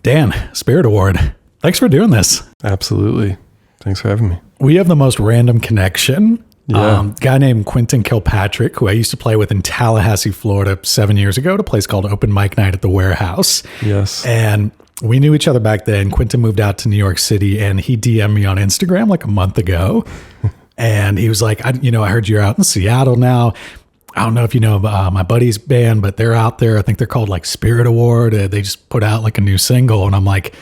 Dan, Spirit Award. Thanks for doing this. Absolutely. Thanks for having me. We have the most random connection. Yeah. Guy named Quentin Kilpatrick, who I used to play with in Tallahassee, Florida 7 years ago at a place called Open Mic Night at the Warehouse. Yes. And we knew each other back then. Quentin moved out to New York City and he DM'd me on Instagram like a month ago. And he was like, I heard you're out in Seattle now. I don't know if you know my buddy's band, but they're out there. I think they're called like Spirit Award. They just put out like a new single. And I'm like,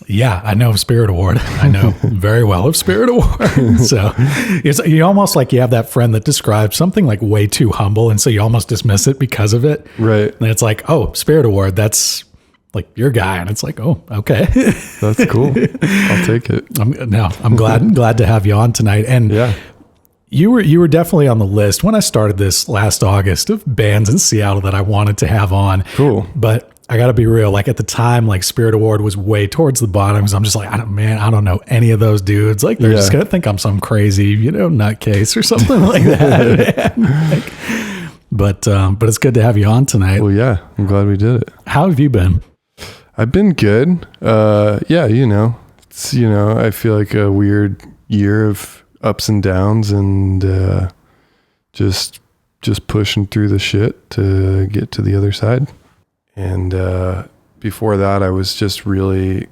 yeah, I know of Spirit Award. I know very well of Spirit Award. So it's you almost like you have that friend that describes something like way too humble. And so you almost dismiss it because of it. Right. And it's like, oh, Spirit Award, that's like your guy. And it's like, oh, okay. That's cool. I'll take it. I'm glad to have you on tonight. And yeah. You were definitely on the list when I started this last August of bands in Seattle that I wanted to have on. Cool. But I got to be real. Like at the time, like Spirit Award was way towards the bottom. So I'm just like, I don't know any of those dudes. Like they're just going to think I'm some crazy, nutcase or something like that. But it's good to have you on tonight. Well, yeah, I'm glad we did it. How have you been? I've been good. It's, I feel like a weird year of ups and downs and just pushing through the shit to get to the other side. And before that, I was just really,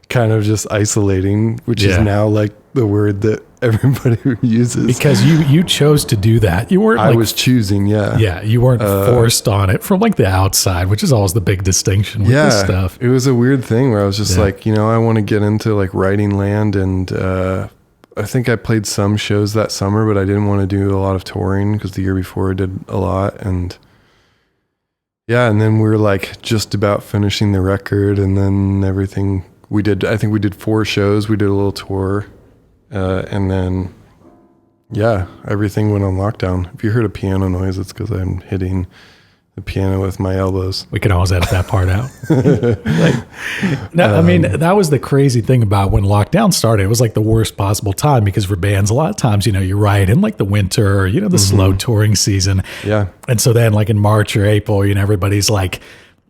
kind of just isolating, which is now like the word that everybody uses. Because you chose to do that. You weren't. I was choosing, yeah. Yeah, you weren't forced on it from like the outside, which is always the big distinction with this stuff. It was a weird thing where I was just like, I want to get into like writing land, and I think I played some shows that summer, but I didn't want to do a lot of touring because the year before I did a lot. And and then we were like just about finishing the record, and then everything I think we did 4 shows. We did a little tour. And then, everything went on lockdown. If you heard a piano noise, it's because I'm hitting the piano with my elbows. We can always edit that part out. That was the crazy thing about when lockdown started. It was like the worst possible time because for bands, a lot of times, you write in like the winter or, the slow touring season. Yeah. And so then like in March or April, everybody's like,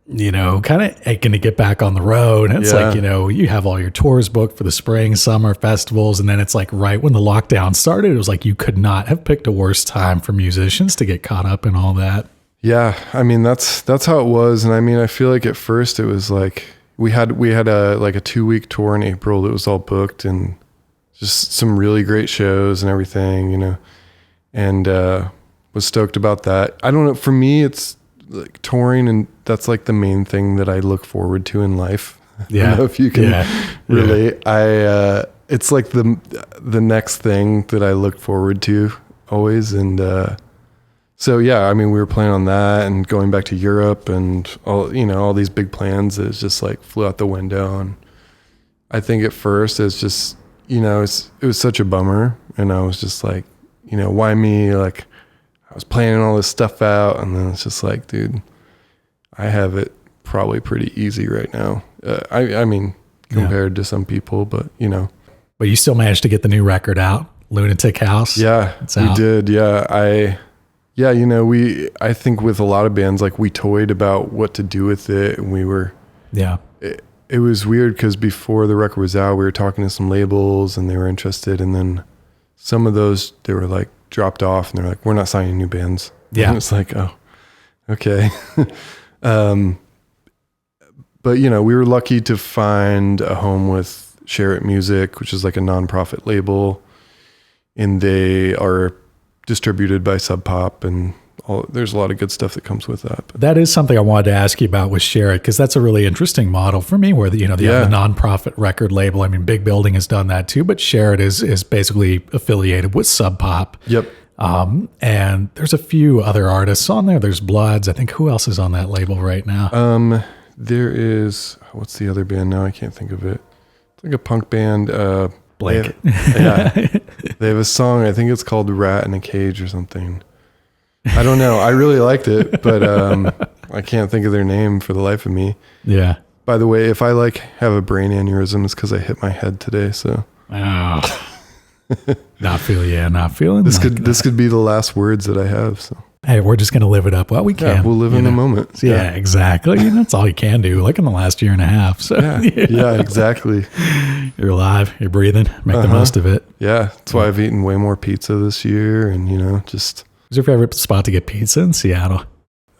kind of aching to get back on the road. And it's like, you have all your tours booked for the spring, summer festivals. And then it's like right when the lockdown started, it was like you could not have picked a worse time for musicians to get caught up in all that. Yeah. That's how it was. And I feel like at first it was like we had a 2-week tour in April that was all booked and just some really great shows and everything, and was stoked about that. I don't know. For me, it's like touring, and that's like the main thing that I look forward to in life. Yeah. I don't know if you can relate. It's like the next thing that I look forward to always. And, we were planning on that and going back to Europe and all these big plans that just like flew out the window. And I think at first it's just, it was such a bummer. And I was just like, why me? Like, I was planning all this stuff out, and then it's just like, dude, I have it probably pretty easy right now. Compared to some people, but But you still managed to get the new record out, Lunatic House. Yeah, we did. Yeah, I think with a lot of bands, like we toyed about what to do with it, and we were. Yeah. It was weird because before the record was out, we were talking to some labels, and they were interested, and then some of those they were like dropped off, and they're like, we're not signing new bands. Yeah. And it's like, oh, okay. But we were lucky to find a home with Share It Music, which is like a nonprofit label, and they are distributed by Sub Pop, and there's a lot of good stuff that comes with that. But that is something I wanted to ask you about with Share It, because that's a really interesting model for me where, they have the nonprofit record label. Big Building has done that too, but Share It is basically affiliated with Sub Pop. Yep. And there's a few other artists on there. There's Bloods. I think who else is on that label right now? There is, what's the other band now? I can't think of it. It's like a punk band. Blake. They have a song. I think it's called Rat in a Cage or something. I don't know. I really liked it, but I can't think of their name for the life of me. Yeah. By the way, if I have a brain aneurysm, it's because I hit my head today. So. Oh. Not feeling. This could be the last words that I have. So. Hey, we're just going to live it up while we can. Yeah, we'll live in the moment. Yeah, exactly. That's all you can do, like in the last year and a half. So Yeah, exactly. You're alive, you're breathing, make the most of it. Yeah, that's why I've eaten way more pizza this year, and just. What's your favorite spot to get pizza in Seattle?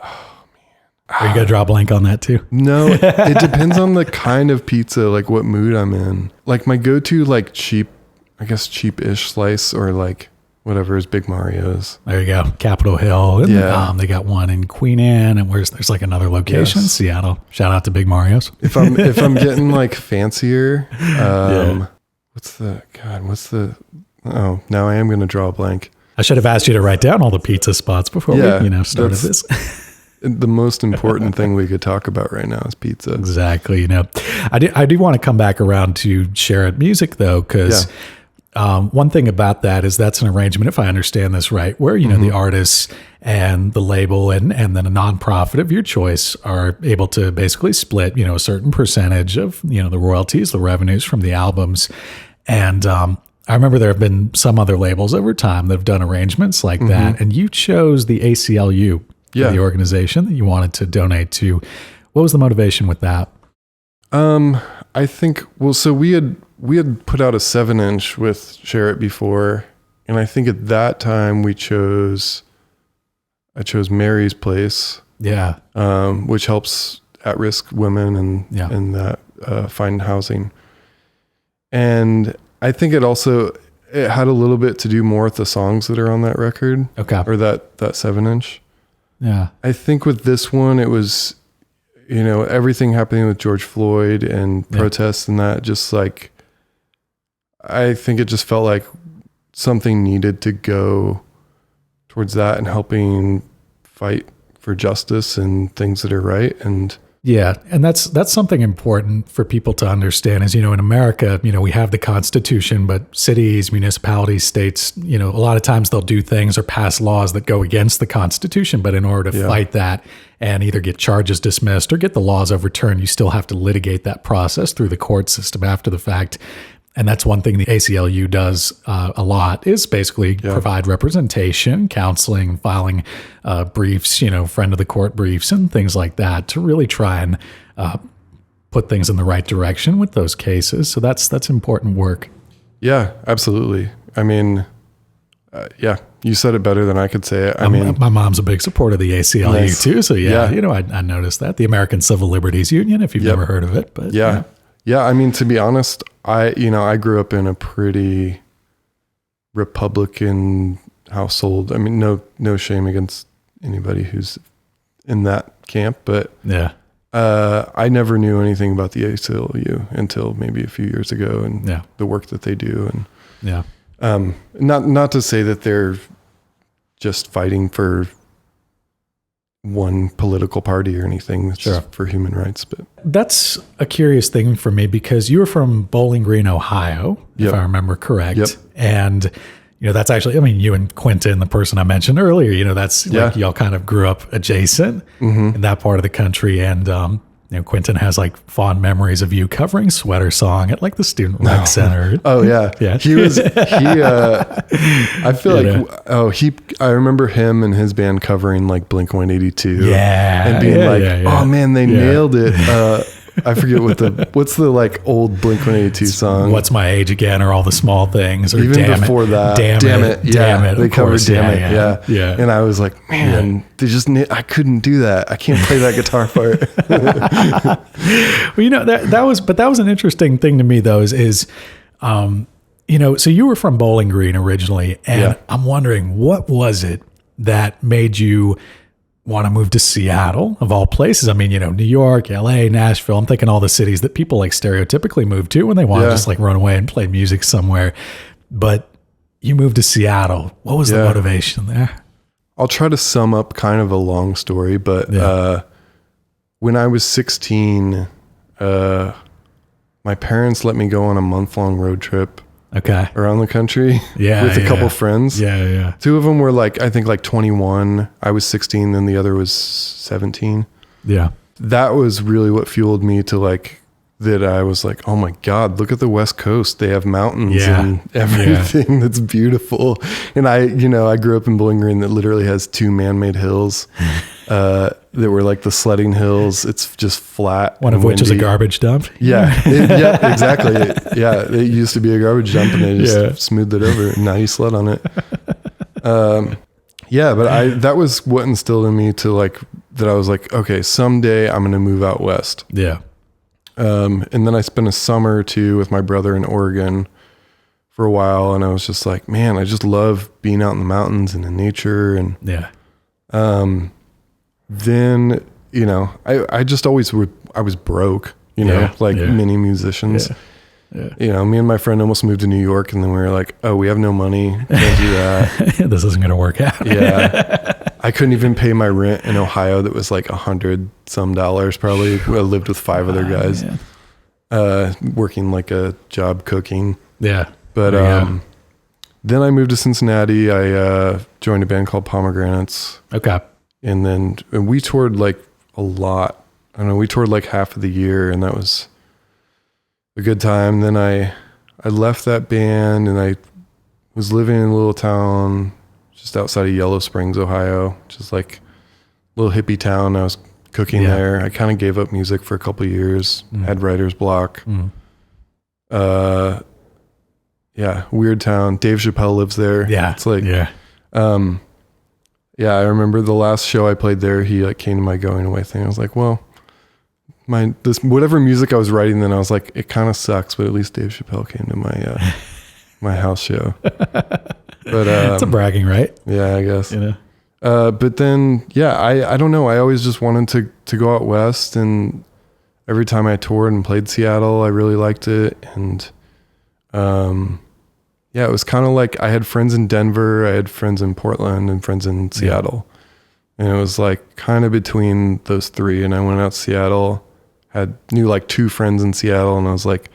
Oh man, are you gonna draw a blank on that too? No, it depends on the kind of pizza, like what mood I'm in. Like my go-to, like cheap-ish slice, or like whatever is Big Mario's. There you go, Capitol Hill. And, they got one in Queen Anne, and there's like another location in Seattle. Shout out to Big Mario's. If I'm getting like fancier, oh, now I am gonna draw a blank. I should have asked you to write down all the pizza spots before we started this. The most important thing we could talk about right now is pizza. Exactly. I do want to come back around to share it music though, because one thing about that is that's an arrangement, if I understand this right, where, the artists and the label and then a nonprofit of your choice are able to basically split, a certain percentage of, the royalties, the revenues from the albums. And I remember there have been some other labels over time that have done arrangements like that. And you chose the ACLU, the organization that you wanted to donate to. What was the motivation with that? I think, so we had put out a 7-inch with Share It before. And I think at that time I chose Mary's Place. Yeah. Which helps at-risk women and that find housing. And I think it had a little bit to do more with the songs that are on that record. Okay. Or that 7-inch. Yeah. I think with this one, it was, everything happening with George Floyd and protests and that, just like, I think it just felt like something needed to go towards that and helping fight for justice and things that are right. And yeah, and that's something important for people to understand is, in America, we have the Constitution, but cities, municipalities, states, a lot of times they'll do things or pass laws that go against the Constitution. But in order to fight that and either get charges dismissed or get the laws overturned, you still have to litigate that process through the court system after the fact. And that's one thing the ACLU does a lot is basically provide representation, counseling, filing briefs, friend of the court briefs and things like that to really try and put things in the right direction with those cases. So that's important work. Yeah, absolutely. I mean, you said it better than I could say it. I mean, my mom's a big supporter of the ACLU too. So I noticed that. The American Civil Liberties Union, if you've never heard of it. But yeah. I mean, to be honest, I grew up in a pretty Republican household. I mean, no shame against anybody who's in that camp, but I never knew anything about the ACLU until maybe a few years ago and the work that they do. And not to say that they're just fighting for one political party or anything. It's just for human rights. But that's a curious thing for me because you were from Bowling Green, Ohio, if I remember correct. Yep. And that's actually, I mean, you and Quentin, the person I mentioned earlier, that's like y'all kind of grew up adjacent in that part of the country. And Quentin has like fond memories of you covering Sweater Song at like the Student Rec Center. Oh yeah. I feel I remember him and his band covering like Blink-182 and being oh man, they nailed it. I forget what's the like old Blink-182 song. What's My Age Again, or All the Small Things, or even before that. Damn it. They covered Damn It. Yeah. And I was like, man, they just I couldn't do that. I can't play that guitar part. Well, that was an interesting thing to me though, is so you were from Bowling Green originally, and I'm wondering, what was it that made you want to move to Seattle of all places? I mean, New York, LA, Nashville, I'm thinking all the cities that people like stereotypically move to when they want to just like run away and play music somewhere. But you moved to Seattle. What was the motivation there? I'll try to sum up kind of a long story, but when I was 16, my parents let me go on a month-long road trip around the country with a couple friends. Two of them were I think 21. I was 16 and the other was 17. That was really what fueled me to that I was like, oh my God, look at the West Coast. They have mountains Yeah. and everything that's beautiful. And I grew up in Bowling Green that literally has 2 man-made hills that were like the sledding hills. It's just flat. One of which is a garbage dump. Yeah, yeah, exactly. Yeah, it used to be a garbage dump and they just smoothed it over and now you sled on it. Yeah, but that was what instilled in me to like, that I was like, okay, someday I'm going to move out west. Yeah. And then I spent a summer or 2 with my brother in Oregon for a while. And I was just like, man, I just love being out in the mountains and in nature. And, then, I just always I was broke, many musicians. Yeah. Me and my friend almost moved to New York and then we were like, oh, we have no money. Can't do that. This isn't going to work out. Yeah. I couldn't even pay my rent in Ohio. That was like $100 some probably. I lived with 5 other guys, working like a job cooking. Yeah. But, then I moved to Cincinnati. I, joined a band called Pomegranates. Okay. And we toured like a lot. I don't know. We toured like half of the year and that was a good time. Then I left that band and I was living in a little town just outside of Yellow Springs, Ohio, which is like a little hippie town. I was cooking there. I kind of gave up music for a couple of years, had writer's block. Weird town. Dave Chappelle lives there. Yeah. It's like, I remember the last show I played there, he like came to my going away thing. I was like, well, whatever music I was writing then, I was like, it kind of sucks, but at least Dave Chappelle came to my my house show. But it's a bragging right. Yeah, I guess. But then I don't know. I always just wanted to go out west, and every time I toured and played Seattle, I really liked it. And it was kind of like I had friends in Denver, I had friends in Portland, and friends in Seattle. And it was like kind of between those 3. And I went out to Seattle, knew like 2 friends in Seattle, and I was like,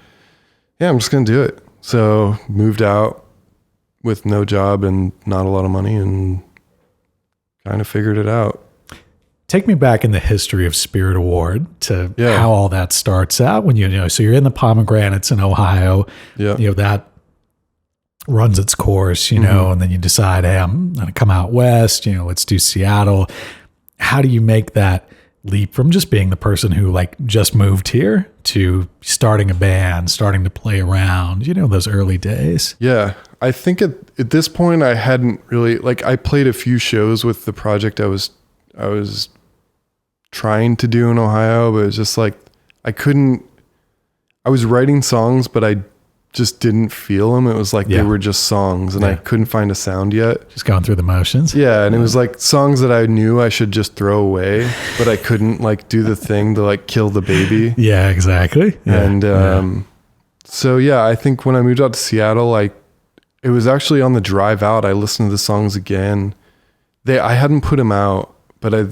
yeah, I'm just going to do it. So moved out with no job and not a lot of money and kind of figured it out. Take me back in the history of Spirit Award to how all that starts out when so you're in the Pomegranates in Ohio, that runs its course, and then you decide, hey, I'm going to come out west, let's do Seattle. How do you make that leap from just being the person who like just moved here to starting a band, starting to play around, those early days? Yeah. I think at this point I hadn't really, like, I played a few shows with the project I was trying to do in Ohio, but it was just like, I was writing songs, but I just didn't feel them. It was like they were just songs and I couldn't find a sound yet. Just going through the motions. Yeah. And it was like songs that I knew I should just throw away, but I couldn't like do the thing to like kill the baby. Yeah, exactly. Yeah. And so, I think when I moved out to Seattle, it was actually on the drive out, I listened to the songs again. I hadn't put them out, but I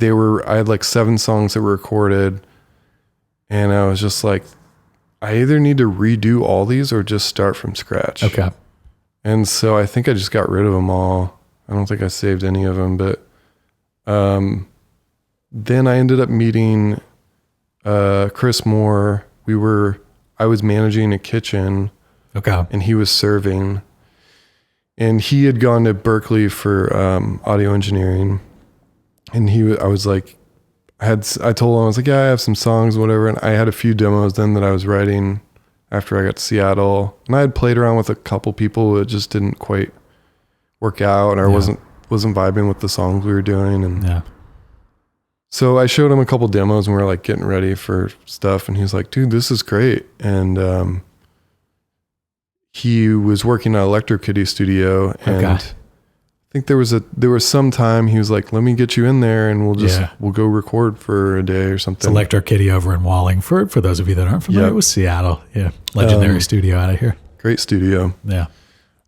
had like 7 songs that were recorded. And I was just like, I either need to redo all these or just start from scratch. Okay. And so I think I just got rid of them all. I don't think I saved any of them, but then I ended up meeting Chris Moore. I was managing a kitchen. Okay. And he was serving. And he had gone to Berkeley for audio engineering. And I was like, I told him, I was like, I have some songs, whatever. And I had a few demos then that I was writing after I got to Seattle. And I had played around with a couple people, but it just didn't quite work out. And I wasn't vibing with the songs we were doing. And so I showed him a couple demos and we were like getting ready for stuff. And he was like, dude, this is great. And he was working at Electro Kitty Studio. And I think there was some time he was like, let me get you in there and we'll go record for a day or something. It's Electro Kitty over in Wallingford, for those of you that aren't familiar with Seattle. Yeah. Legendary studio out of here. Great studio. Yeah.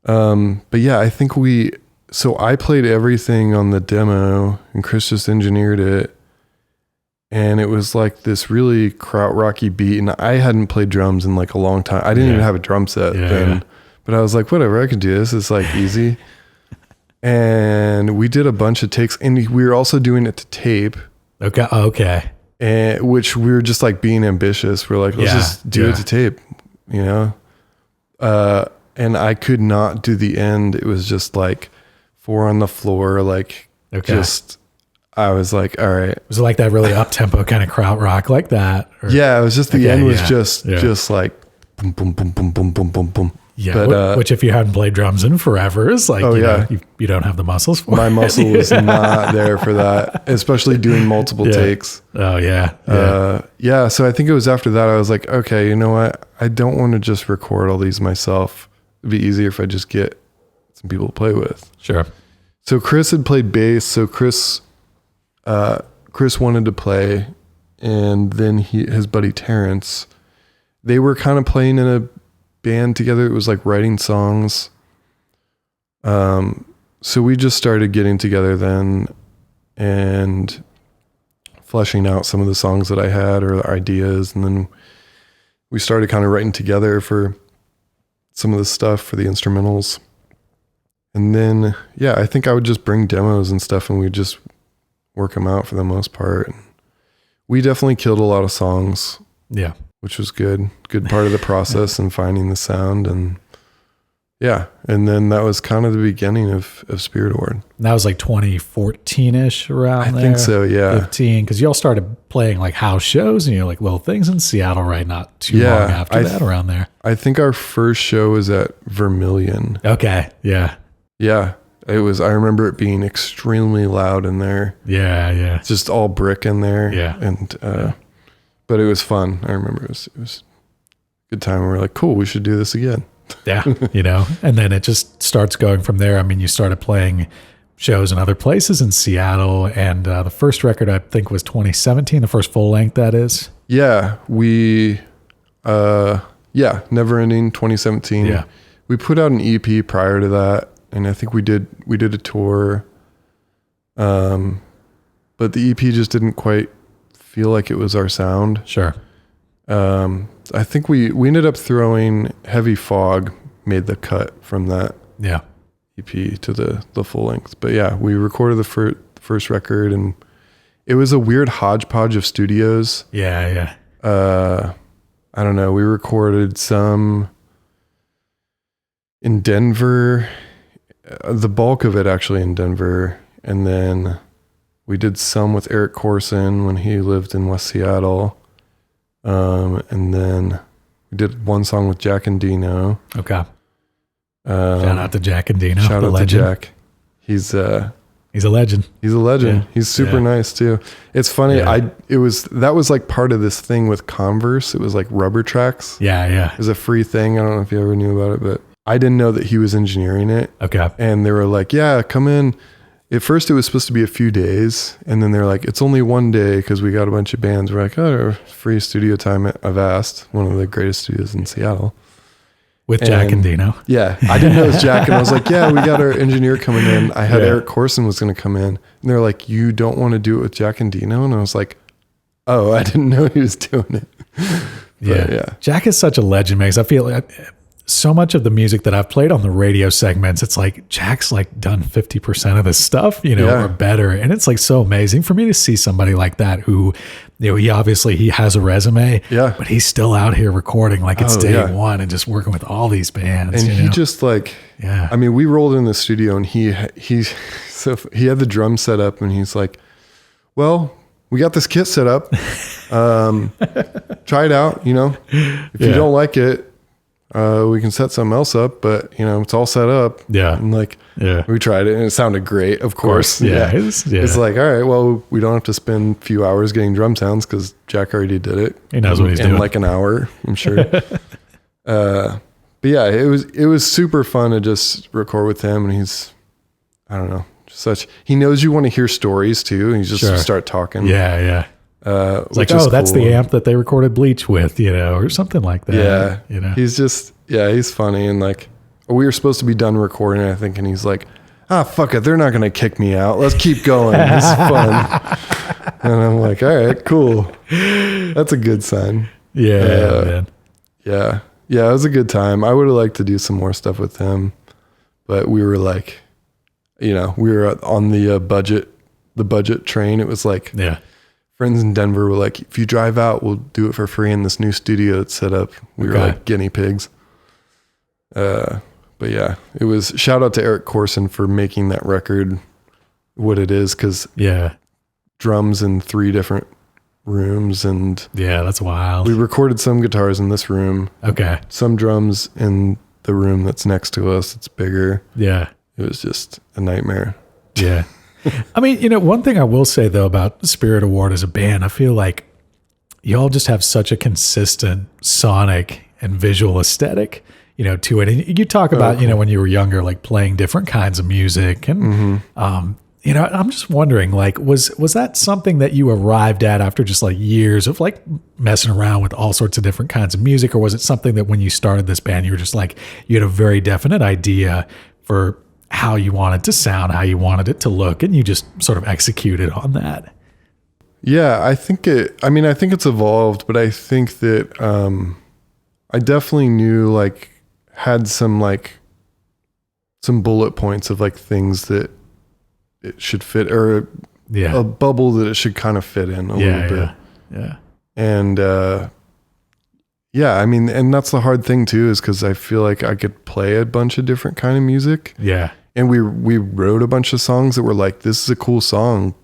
But I think so I played everything on the demo and Chris just engineered it. And it was like this really krautrocky beat. And I hadn't played drums in like a long time. I didn't even have a drum set then, but I was like, whatever, I could do this. It's like easy. And we did a bunch of takes, and we were also doing it to tape. Okay. and which we were just like being ambitious. We're like, let's just do it to tape, you know? And I could not do the end. It was just like 4 on the floor, like I was like, all right. Was it like that really up tempo kind of krautrock like that? Or? Yeah, it was just the end was just like boom, boom, boom, boom, boom, boom, boom, boom. Yeah, but, which if you hadn't played drums in forever is like, you don't have the muscles for my it. muscle was not there for that, especially doing multiple takes. Oh yeah. So I think it was after that I was like, okay, you know what? I don't want to just record all these myself. It'd be easier if I just get some people to play with. Sure. So Chris had played bass. So Chris wanted to play, and then his buddy Terrence, they were kind of playing in a band together. It was like writing songs. So we just started getting together then and fleshing out some of the songs that I had or ideas. And then we started kind of writing together for some of the stuff for the instrumentals. And then, I think I would just bring demos and stuff and we'd just work them out for the most part. We definitely killed a lot of songs. Yeah. Which was good part of the process and finding the sound. And and then that was kind of the beginning of Spirit Award. That was like 2014-ish around there. I think so, yeah. 15, because you all started playing like house shows and like little things in Seattle, right? Not too long after that around there. I think our first show was at Vermilion. Okay, yeah. Yeah, it was. I remember it being extremely loud in there. Yeah. It's just all brick in there. Yeah. And, but it was fun. I remember it was a good time. We were like, cool, we should do this again. Yeah, and then it just starts going from there. I mean, you started playing shows in other places in Seattle, and the first record I think was 2017, the first full length that is. Yeah, we, Never Ending 2017. Yeah. We put out an EP prior to that, and I think we did a tour, but the EP just didn't quite feel like it was our sound. Sure. I think we ended up throwing Heavy Fog, made the cut from that EP to the full length. But we recorded the first record, and it was a weird hodgepodge of studios. Yeah. I don't know. We recorded some in Denver, the bulk of it actually in Denver. And then we did some with Eric Corson when he lived in West Seattle. And then we did one song with Jack and Dino. Okay. Shout out to Jack and Dino. Shout out to Jack. He's a legend. He's a legend. Yeah. He's super nice too. It's funny. That was like part of this thing with Converse. It was like rubber tracks. Yeah. It was a free thing. I don't know if you ever knew about it, but I didn't know that he was engineering it. Okay. And they were like, yeah, come in. At first it was supposed to be a few days, and then they're like, it's only one day because we got a bunch of bands. We're like, oh, free studio time at Avast, one of the greatest studios in Seattle. With Jack and Dino. Yeah. I didn't know it was Jack, and I was like, yeah, we got our engineer coming in. I had Eric Corson was going to come in, and they're like, you don't want to do it with Jack and Dino? And I was like, oh, I didn't know he was doing it. Yeah. Jack is such a legend, makes I feel like so much of the music that I've played on the radio segments, it's like Jack's like done 50% of this stuff, or better. And it's like so amazing for me to see somebody like that who, he has a resume, but he's still out here recording like it's day one and just working with all these bands. And he just like, I mean, we rolled in the studio and he had the drum set up and he's like, well, we got this kit set up. Try it out. If you don't like it, we can set something else up, but it's all set up. Yeah. And we tried it and it sounded great, of course. Yeah. It's like, all right, well, we don't have to spend a few hours getting drum sounds because Jack already did it. He knows what he's doing. In like an hour, I'm sure. But yeah, it was super fun to just record with him, and he's, I don't know, he knows you want to hear stories too, and you just start talking. Yeah. It's like, that's the amp that they recorded Bleach with, or something like that. Yeah. He's just, he's funny. And like, we were supposed to be done recording, I think. And he's like, fuck it. They're not going to kick me out. Let's keep going. This is fun. And I'm like, all right, cool. That's a good sign. Yeah, man. Yeah. Yeah. It was a good time. I would have liked to do some more stuff with him, but we were like, we were on the budget train. It was like, friends in Denver were like, if you drive out, we'll do it for free in this new studio that's set up. We were like guinea pigs. But yeah, it was shout out to Eric Corson for making that record what it is. Cause drums in 3 different rooms, and that's wild. We recorded some guitars in this room. Okay. Some drums in the room that's next to us. It's bigger. Yeah. It was just a nightmare. Yeah. I mean, you know, one thing I will say though about Spirit Award as a band, I feel like y'all just have such a consistent sonic and visual aesthetic, you know, to it. And you talk about, you know, when you were younger, like playing different kinds of music and, you know, I'm just wondering, like, was that something that you arrived at after just like years of like messing around with all sorts of different kinds of music? Or was it something that when you started this band, you were just like, you had a very definite idea for how you wanted to sound, how you wanted it to look, and you just sort of executed on that? Yeah, I think it's evolved, but I think that I definitely knew, like, had some bullet points of like things that it should fit, or a bubble that it should kind of fit in a little bit. Yeah. And I mean, and that's the hard thing too, is because I feel like I could play a bunch of different kind of music. Yeah. And we wrote a bunch of songs that were like, this is a cool song,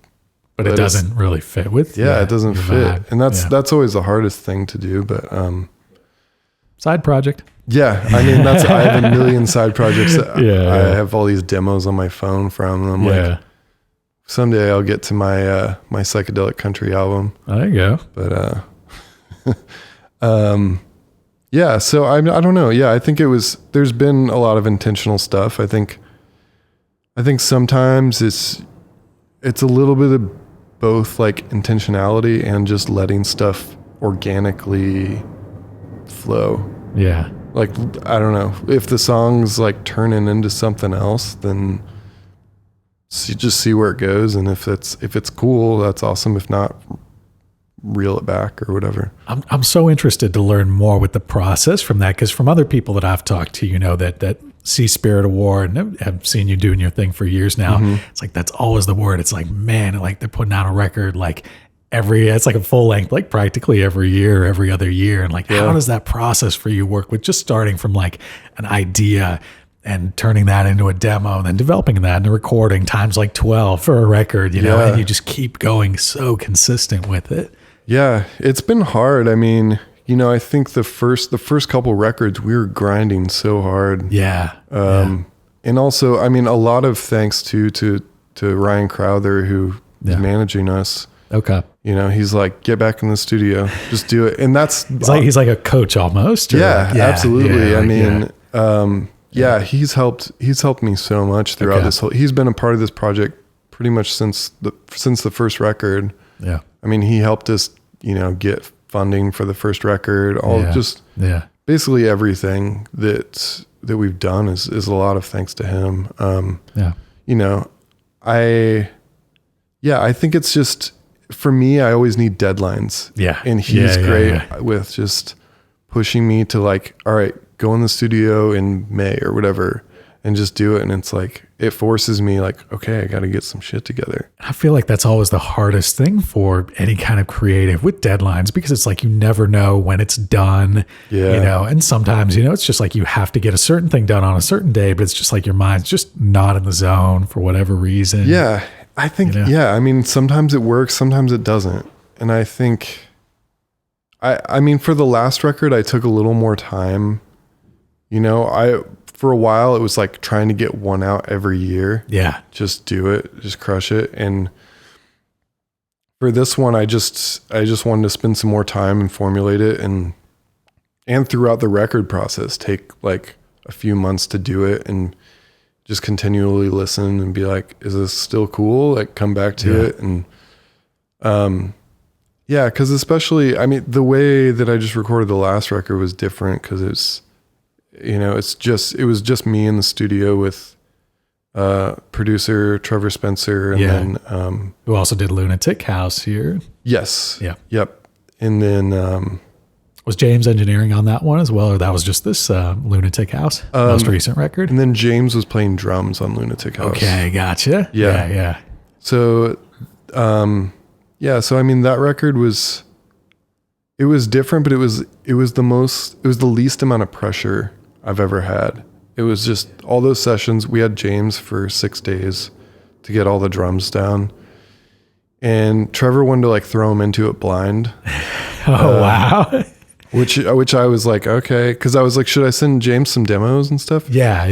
but it doesn't really fit with it doesn't fit. And that's always the hardest thing to do. But side project. Yeah, I mean, I have a million side projects. I have all these demos on my phone from them. Like, someday I'll get to my my psychedelic country album. There you go. But so I don't know. Yeah, I think there's been a lot of intentional stuff. I think sometimes it's a little bit of both, like intentionality and just letting stuff organically flow. Yeah. Like, I don't know, if the song's like turning into something else, then just see where it goes. And if it's cool, that's awesome. If not, reel it back or whatever. I'm so interested to learn more with the process from that, because from other people that I've talked to, you know, that see Spirit Award and have seen you doing your thing for years now. It's like, that's always the word. It's like, man, like they're putting out a record like it's like a full length, like practically every year, every other year. And like, how does that process for you work with just starting from like an idea and turning that into a demo and then developing that into recording times like 12 for a record, you know, and you just keep going so consistent with it. Yeah, it's been hard. I mean, you know, I think the first couple records we were grinding so hard. Yeah. And also, I mean, a lot of thanks to Ryan Crowther, who is managing us. Okay. You know, he's like, get back in the studio, just do it. And that's he's like a coach almost. Absolutely. I mean, he's helped me so much throughout this whole, he's been a part of this project pretty much since the first record. Yeah. I mean, he helped us, you know, get funding for the first record, basically everything that we've done is a lot of thanks to him. You know, I think it's just, for me, I always need deadlines. Yeah. And he's great with just pushing me to like, all right, go in the studio in May or whatever and just do it. And it's like, it forces me like, okay, I got to get some shit together. I feel like that's always the hardest thing for any kind of creative with deadlines, because it's like, you never know when it's done, you know, and sometimes, you know, it's just like you have to get a certain thing done on a certain day, but it's just like your mind's just not in the zone for whatever reason. Yeah. I think, I mean, sometimes it works, sometimes it doesn't. And I think, I mean, for the last record, I took a little more time, you know, for a while, it was like trying to get one out every year. Yeah. Just do it, just crush it. And for this one, I just wanted to spend some more time and formulate it, and throughout the record process, take like a few months to do it and just continually listen and be like, is this still cool? Like, come back to it. And, cause especially, I mean, the way that I just recorded the last record was different, cause it's, you know, it was just me in the studio with, producer Trevor Spencer, and then, who also did Lunatic House here. Yes. Yeah. Yep. And then, was James engineering on that one as well, or that was just this Lunatic House, most recent record? And then James was playing drums on Lunatic House. Okay, gotcha. Yeah. So, Yeah. So, I mean, that record it was different, but it was the least amount of pressure I've ever had. It was just all those sessions. We had James for 6 days to get all the drums down. And Trevor wanted to like throw him into it blind. Oh, wow. Which I was like, okay. Cause I was like, should I send James some demos and stuff? Yeah.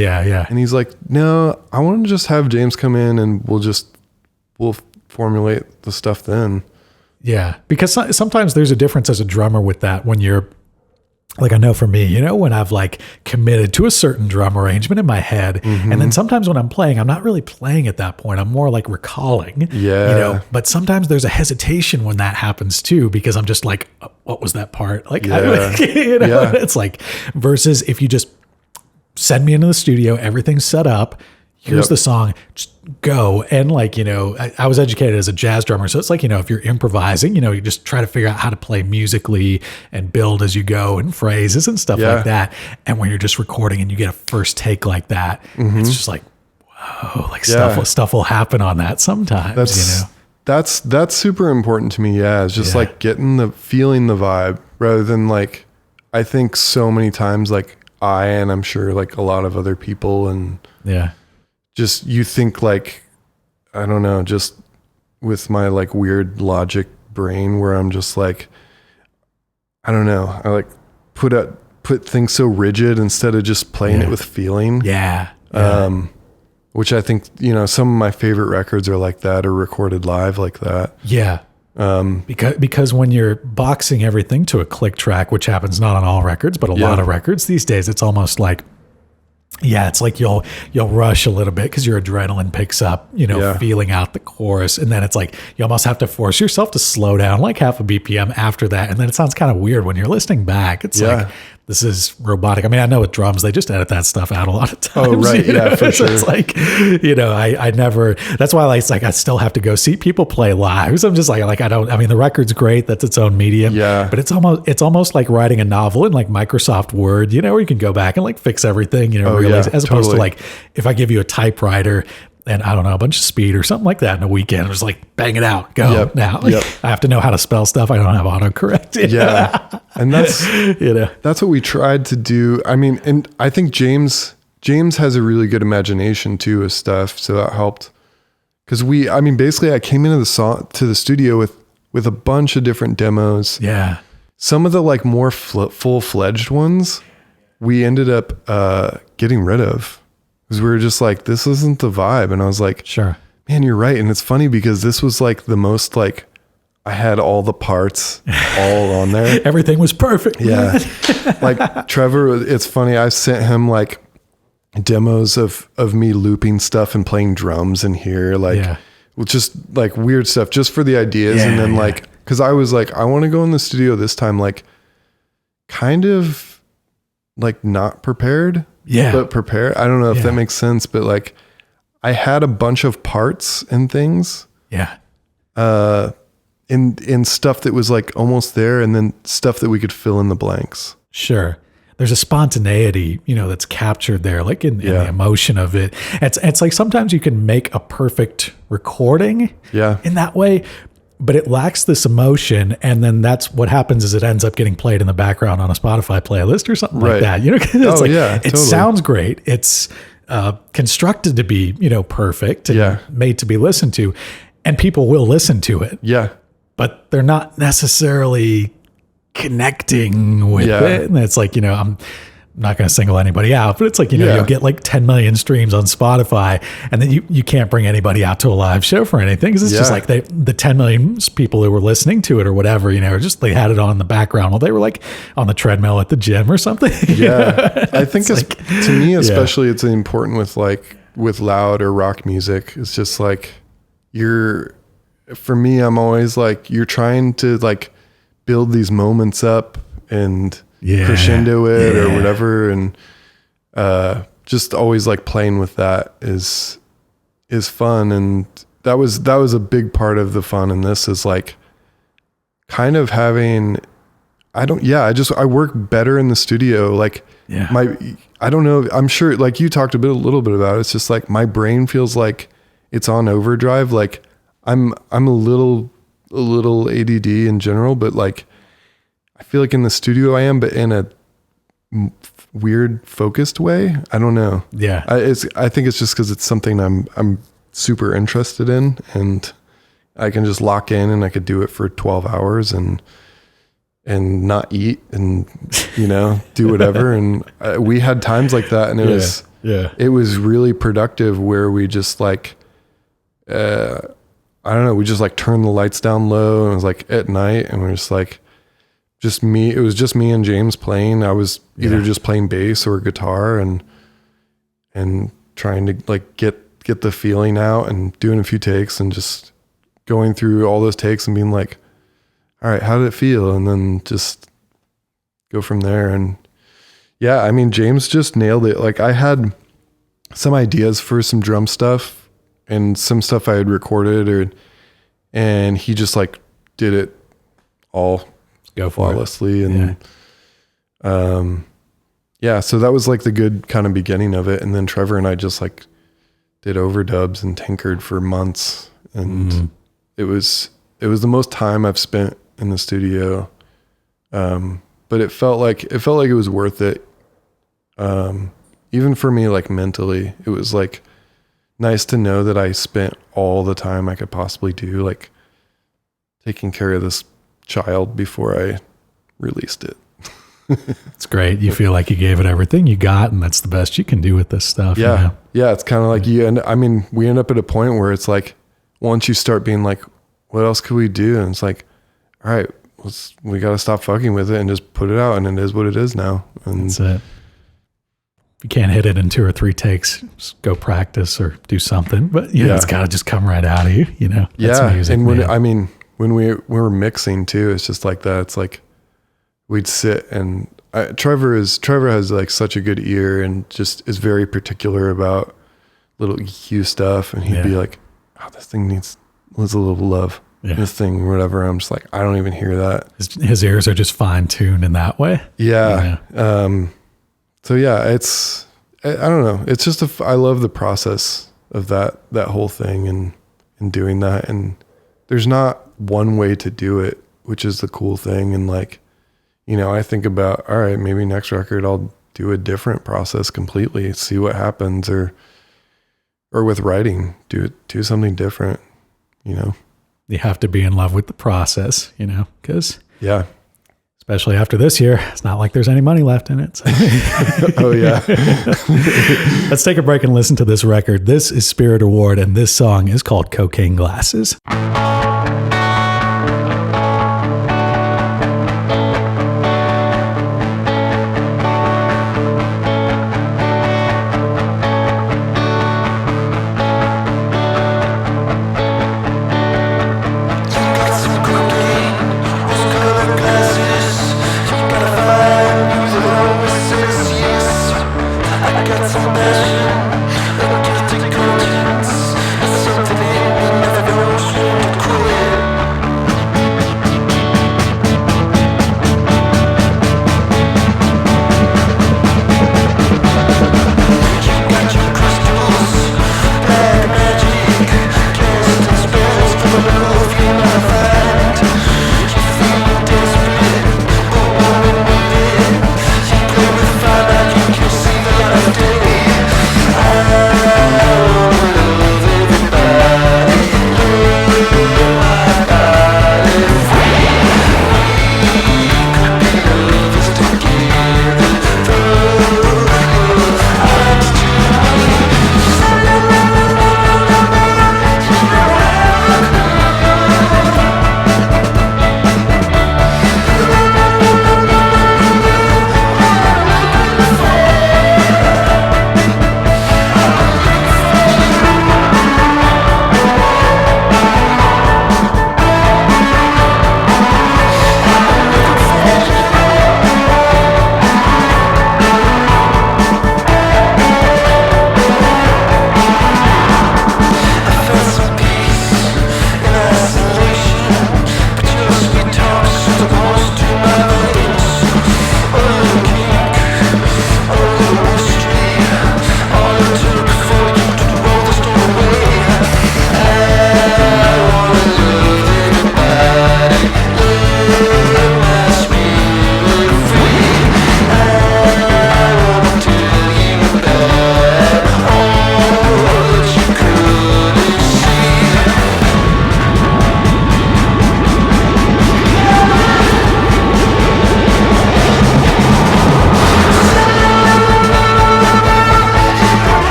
And he's like, no, I want to just have James come in and we'll formulate the stuff then. Yeah. Because sometimes there's a difference as a drummer with that when you're like, I know for me, you know, when I've like committed to a certain drum arrangement in my head, and then sometimes when I'm playing, I'm not really playing at that point. I'm more like recalling, you know, but sometimes there's a hesitation when that happens too, because I'm just like, what was that part? Like, you know, it's like, versus if you just send me into the studio, everything's set up, here's the song, just go. And like, you know, I was educated as a jazz drummer. So it's like, you know, if you're improvising, you know, you just try to figure out how to play musically and build as you go and phrases and stuff like that. And when you're just recording and you get a first take like that, it's just like, whoa, like stuff will happen on that sometimes, you know? That's super important to me. Yeah. It's just like feeling the vibe rather than like, I think so many times, like and I'm sure like a lot of other people and just you think like, I don't know, just with my like weird logic brain where I'm just like, I don't know, I like put things so rigid instead of just playing it with feeling. Which I think, you know, some of my favorite records are like that or recorded live like that. Yeah. Because when you're boxing everything to a click track, which happens not on all records, but a lot of records these days, it's almost like, it's like you'll rush a little bit because your adrenaline picks up, you know, feeling out the chorus. And then it's like, you almost have to force yourself to slow down like half a BPM after that. And then it sounds kind of weird when you're listening back. It's like, this is robotic. I mean, I know with drums, they just edit that stuff out a lot of times. Oh, right. Yeah, for sure. So it's like, you know, I never, that's why it's like, I still have to go see people play live. So I'm just like, I mean, the record's great. That's its own medium. Yeah. But it's almost like writing a novel in like Microsoft Word, you know, where you can go back and like fix everything, you know, as opposed to like, if I give you a typewriter and I don't know, a bunch of speed or something like that in a weekend, I'm just like, bang it out, go now. Like, I have to know how to spell stuff. I don't have autocorrect. Yeah. And that's, you know, that's what we tried to do. I mean, and I think James has a really good imagination too with stuff. So that helped. Cause basically I came into the studio with a bunch of different demos. Yeah. Some of the like more full-fledged ones we ended up getting rid of. Because we were just like, this isn't the vibe. And I was like, sure, man, you're right. And it's funny because this was like the most like, I had all the parts all on there. Everything was perfect. Yeah. Like Trevor, it's funny. I sent him like demos of me looping stuff and playing drums in here. Like just like weird stuff just for the ideas. And then like, cause I was like, I want to go in the studio this time, like kind of like not prepared. But prepare. I don't know if that makes sense, but like I had a bunch of parts and things. Yeah. In stuff that was like almost there and then stuff that we could fill in the blanks. Sure. There's a spontaneity, you know, that's captured there, like in the emotion of it. It's like sometimes you can make a perfect recording in that way, but it lacks this emotion. And then that's what happens is it ends up getting played in the background on a Spotify playlist or something like that. You know, it's it sounds great. It's constructed to be, you know, perfect and made to be listened to, and people will listen to it. Yeah. But they're not necessarily connecting with it. And it's like, you know, I'm not going to single anybody out, but it's like, you know, you'll get like 10 million streams on Spotify and then you can't bring anybody out to a live show for anything. Cause it's just like the 10 million people who were listening to it or whatever, you know, or just they had it on in the background while they were like on the treadmill at the gym or something. I think it's like, to me, especially it's important with loud or rock music. It's just like for me, I'm always like, you're trying to like build these moments up and crescendo it or whatever. And, just always like playing with that is fun. And that was a big part of the fun in this is like kind of having, I work better in the studio. Like I don't know. I'm sure like you talked a little bit about it. It's just like my brain feels like it's on overdrive. Like I'm a little a little ADD in general, but like I feel like in the studio I am, but in a weird focused way. I don't know. Yeah. I think it's just because it's something I'm super interested in, and I can just lock in and I could do it for 12 hours and not eat and, you know, do whatever. And we had times like that, and it was really productive where we just like, I don't know, we just like turned the lights down low, and it was like at night, and we're just like, it was just me and James playing. I was either just playing bass or guitar and trying to like get the feeling out and doing a few takes and just going through all those takes and being like, all right, how did it feel? And then just go from there. And yeah, I mean, James just nailed it. Like I had some ideas for some drum stuff and some stuff I had recorded and he just like did it all flawlessly. And, so that was like the good kind of beginning of it. And then Trevor and I just like did overdubs and tinkered for months. And it was the most time I've spent in the studio. But it felt like it was worth it. Even for me, like mentally, it was like nice to know that I spent all the time I could possibly do, like taking care of this child before I released it. It's great. You feel like you gave it everything you got, and that's the best you can do with this stuff. Yeah. You know? Yeah. It's kind of like we end up at a point where it's like, once you start being like, what else could we do? And it's like, all right, we got to stop fucking with it and just put it out. And it is what it is now. And that's it. If you can't hit it in 2 or 3 takes, just go practice or do something. But it's got to just come right out of you, you know? That's music, and man. when we were mixing too, it's just like that. It's like we'd sit and Trevor has like such a good ear and just is very particular about little EQ stuff. And he'd be like, oh, this thing needs a little love. Yeah. This thing, whatever. I'm just like, I don't even hear that. His ears are just fine tuned in that way. Yeah. So yeah, I don't know. It's just I love the process of that whole thing and doing that. And there's not one way to do it, which is the cool thing. And like, you know, I think about, all right, maybe next record I'll do a different process completely, see what happens, or with writing, do something different, you know. You have to be in love with the process, you know, because especially after this year, it's not like there's any money left in it. So. Oh yeah. Let's take a break and listen to this record. This is Spirit Award, and this song is called Cocaine Glasses. Something in me never goes to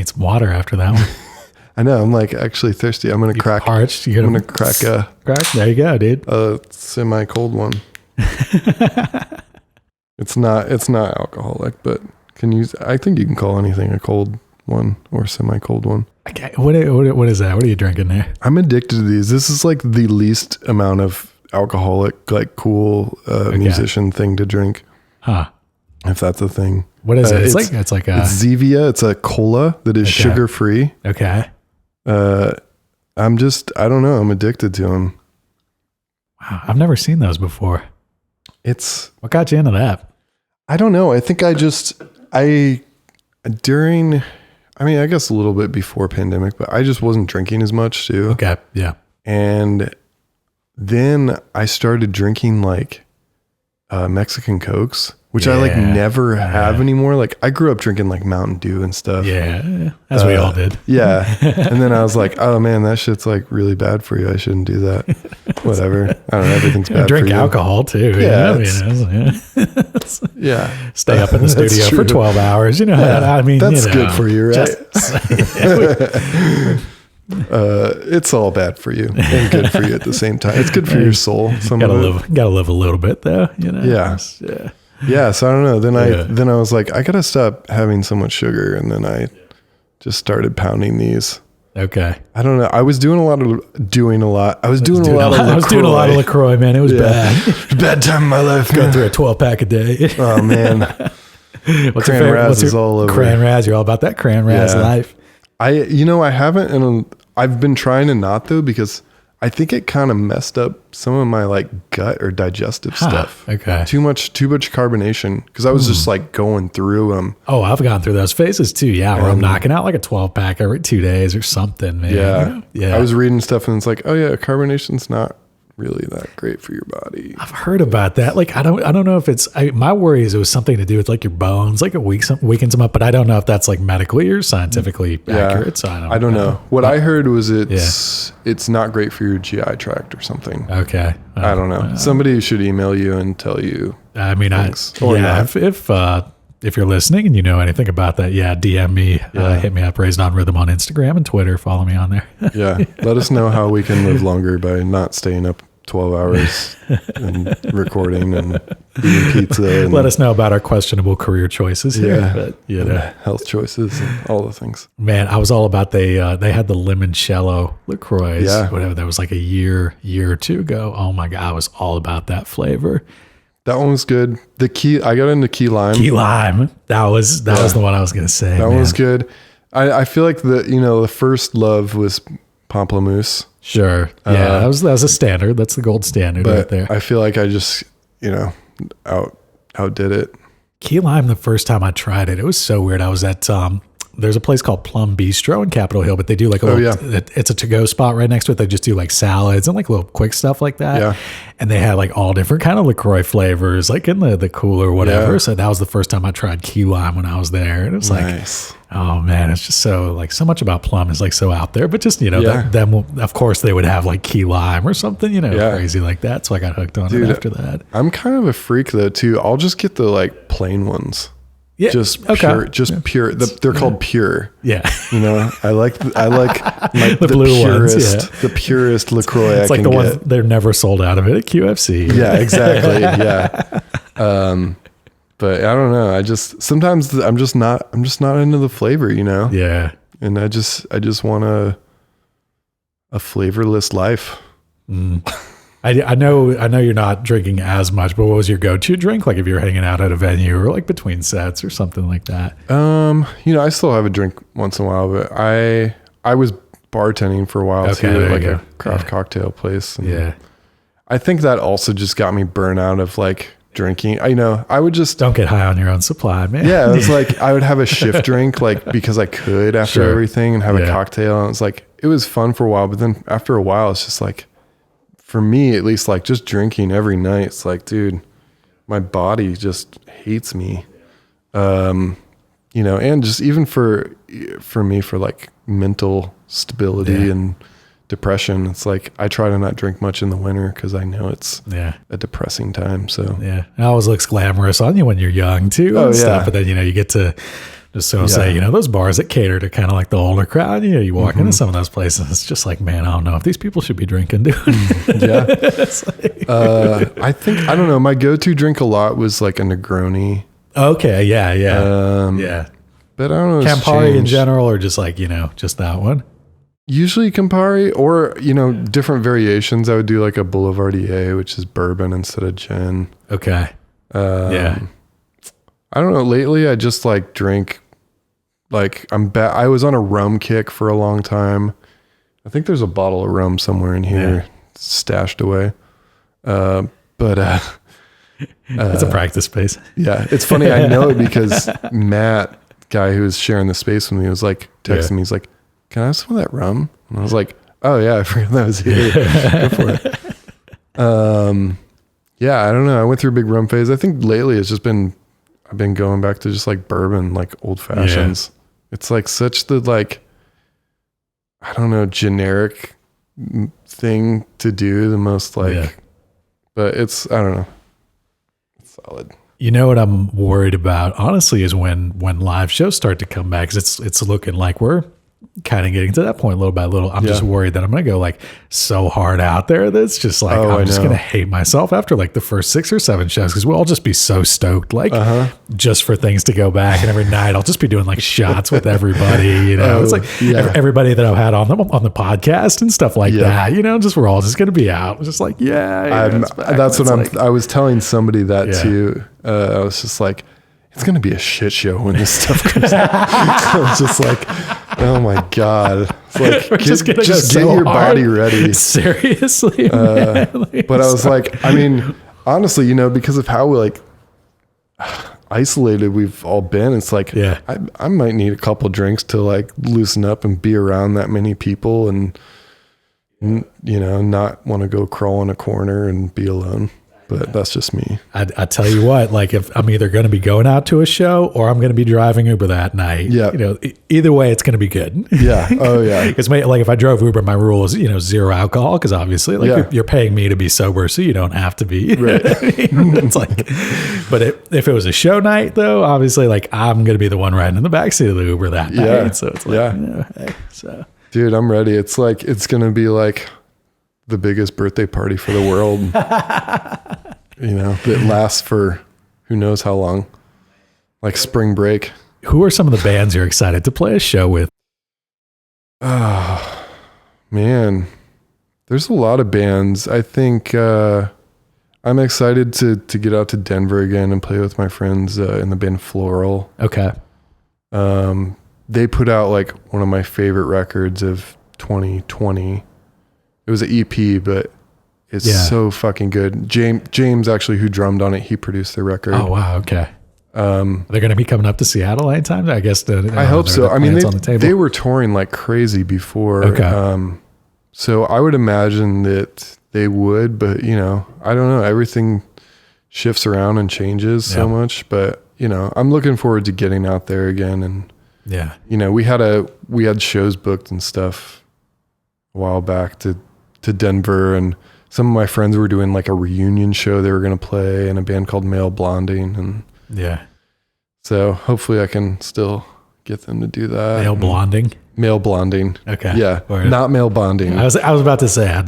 need some water after that one. I know. I'm like actually thirsty. I'm gonna crack. Parched. I'm gonna crack a crack. There you go, dude. semi-cold one. It's not alcoholic, but I think you can call anything a cold one or semi-cold one. Okay. What is that? What are you drinking there? I'm addicted to these. This is like the least amount of alcoholic, like cool musician thing to drink. Huh. If that's a thing. What is it? It's like a it's Zevia. It's a cola that is sugar free. Okay. I don't know. I'm addicted to them. Wow. I've never seen those before. What got you into that? I don't know. I think I guess a little bit before pandemic, but I just wasn't drinking as much too. Okay. Yeah. And then I started drinking like Mexican Cokes, which I like never have anymore. Like I grew up drinking like Mountain Dew and stuff. Yeah. As we all did. Yeah. And then I was like, oh man, that shit's like really bad for you. I shouldn't do that. Whatever. I don't know. Everything's bad for you. Drink alcohol too. Yeah. Yeah. Stay up in the studio for 12 hours. You know, I mean, that's good for you, right? It's all bad for you and good for you at the same time. It's good for your soul. Gotta live a little bit though, you know? Yeah. Yeah. So I don't know. Then I was like, I gotta stop having so much sugar. And then I just started pounding these. Okay. I don't know. I was doing a lot of LaCroix, man. It was bad. Bad time in my life. Going through a 12-pack a day. Oh man. What's your favorite? What's your all over. Cran Raz. You're all about that Cran Raz life. I haven't, and I've been trying to not though, because I think it kind of messed up some of my like gut or digestive stuff. Okay. Too much carbonation. Cause I was just like going through them. Oh, I've gone through those phases too. Yeah. Where I'm knocking out like a 12-pack every 2 days or something, man. Yeah. Yeah. I was reading stuff and it's like, oh yeah, carbonation's not really that great for your body. I've heard about that. Like, I don't know if it's, my worry is it was something to do with like your bones, like it weakens them up, but I don't know if that's like medically or scientifically accurate. So I don't know. What I heard was it's not great for your GI tract or something. Okay. I don't know. Somebody should email you and tell you. I mean, if you're listening and you know anything about that, DM me, hit me up, Raised on Rhythm on Instagram and Twitter. Follow me on there. Yeah. Let us know how we can live longer by not staying up 12 hours and recording and eating pizza. And let us know about our questionable career choices here. Yeah. But, health choices and all the things. Man, I was all about they had the limoncello LaCroix. Yeah. Whatever. That was like a year or two ago. Oh my God. I was all about that flavor. That one was good. I got into key lime. Key lime. That was the one I was going to say. That one was good. I feel like the first love was pamplemousse. Sure. Yeah. That was a standard. That's the gold standard right there. I feel like I just, outdid it. Key lime, the first time I tried it, it was so weird. I was at, there's a place called Plum Bistro in Capitol Hill, but they do like it's a to-go spot right next to it. They just do like salads and like little quick stuff like that. Yeah. And they had like all different kind of LaCroix flavors, like in the cooler or whatever. Yeah. So that was the first time I tried key lime when I was there. And it was nice. Like, oh man, it's just so much about Plum is like so out there, but just, them, of course they would have like key lime or something, crazy like that. So I got hooked on it after that. I'm kind of a freak though too. I'll just get the like plain ones. Yeah. Pure. They're called pure. Yeah. I like the blue purest, ones. Yeah. The purest LaCroix. It's like the ones they're never sold out of it at QFC. Yeah, exactly. Yeah. But I don't know. Sometimes I'm just not into the flavor, Yeah. And I just want a flavorless life. I know you're not drinking as much, but what was your go-to drink? Like if you're hanging out at a venue or like between sets or something like that? I still have a drink once in a while, but I was bartending for a while too at like a craft cocktail place. And I think that also just got me burnt out of like drinking. I would just don't get high on your own supply, man. Yeah. It was like, I would have a shift drink, like because I could after everything and have a cocktail. And it's like, it was fun for a while, but then after a while, it's just like, for me, at least, like just drinking every night, it's like, dude, my body just hates me. And just even for me, for like mental stability and depression, it's like, I try to not drink much in the winter because I know it's a depressing time. So it always looks glamorous on you when you're young too. Stuff, but then, you get to Just so say, those bars that cater to kind of like the older crowd, you walk into some of those places, it's just like, man, I don't know if these people should be drinking, dude. Yeah. I don't know. My go-to drink a lot was like a Negroni. Okay. Yeah. Yeah. But I don't know. Campari in general, or just like, just that one? Usually Campari, or, different variations. I would do like a Boulevardier, which is bourbon instead of gin. Okay. Yeah. I don't know. Lately, I just like drink. Like I was on a rum kick for a long time. I think there's a bottle of rum somewhere in here stashed away. But it's a practice space. Yeah, it's funny. I know it because Matt, guy who was sharing the space with me, was like texting me. He's like, "Can I have some of that rum?" And I was like, "Oh yeah, I forgot that was here. Go for it." Yeah, I don't know. I went through a big rum phase. I think lately it's just been. I've been going back to just like bourbon, like old fashions. Yeah. It's like such the like, I don't know, generic thing to do. The most like, but it's, I don't know. It's solid. You know what I'm worried about, honestly, is when live shows start to come back, because it's looking like we're kind of getting to that point little by little. I'm just worried that I'm going to go like so hard out there that's just like, I'm just going to hate myself after like the first 6 or 7 shows, because we'll all just be so stoked, like just for things to go back. And every night I'll just be doing like shots with everybody, it's like everybody that I've had on the podcast and stuff like that, just we're all just going to be out. Just like, that's what I was telling somebody that too. I was just like, it's going to be a shit show when this stuff comes out. I was just like, oh my God. It's like, just get your body ready. Seriously. But I was like, I mean, honestly, because of how like isolated we've all been, it's like, I might need a couple drinks to like loosen up and be around that many people and, not want to go crawl in a corner and be alone. But that's just me. I tell you what, like if I'm either going to be going out to a show or I'm going to be driving Uber that night, either way, it's going to be good. Yeah. Oh yeah. Because like if I drove Uber, my rule is, 0 alcohol. Cause obviously like you're paying me to be sober, so you don't have to be. Right. It's like, but if it was a show night though, obviously like I'm going to be the one riding in the backseat of the Uber that night. So it's like, so dude, I'm ready. It's like, it's going to be like the biggest birthday party for the world, that lasts for who knows how long, like spring break. Who are some of the bands you're excited to play a show with? Oh man, there's a lot of bands. I think, I'm excited to get out to Denver again and play with my friends, in the band Floral. Okay. They put out like one of my favorite records of 2020. It was an EP, but it's so fucking good. James actually, who drummed on it, he produced the record. Oh wow, okay. They're going to be coming up to Seattle anytime, I guess. I hope so. I mean, they were touring like crazy before. Okay. So I would imagine that they would, but I don't know. Everything shifts around and changes so much, but I'm looking forward to getting out there again. And we had shows booked and stuff a while back to Denver, and some of my friends were doing like a reunion show they were going to play in a band called Male Blonding, and so hopefully I can still get them to do that. Male Blonding. Okay. Yeah. Not male bonding. I was about to say, yeah.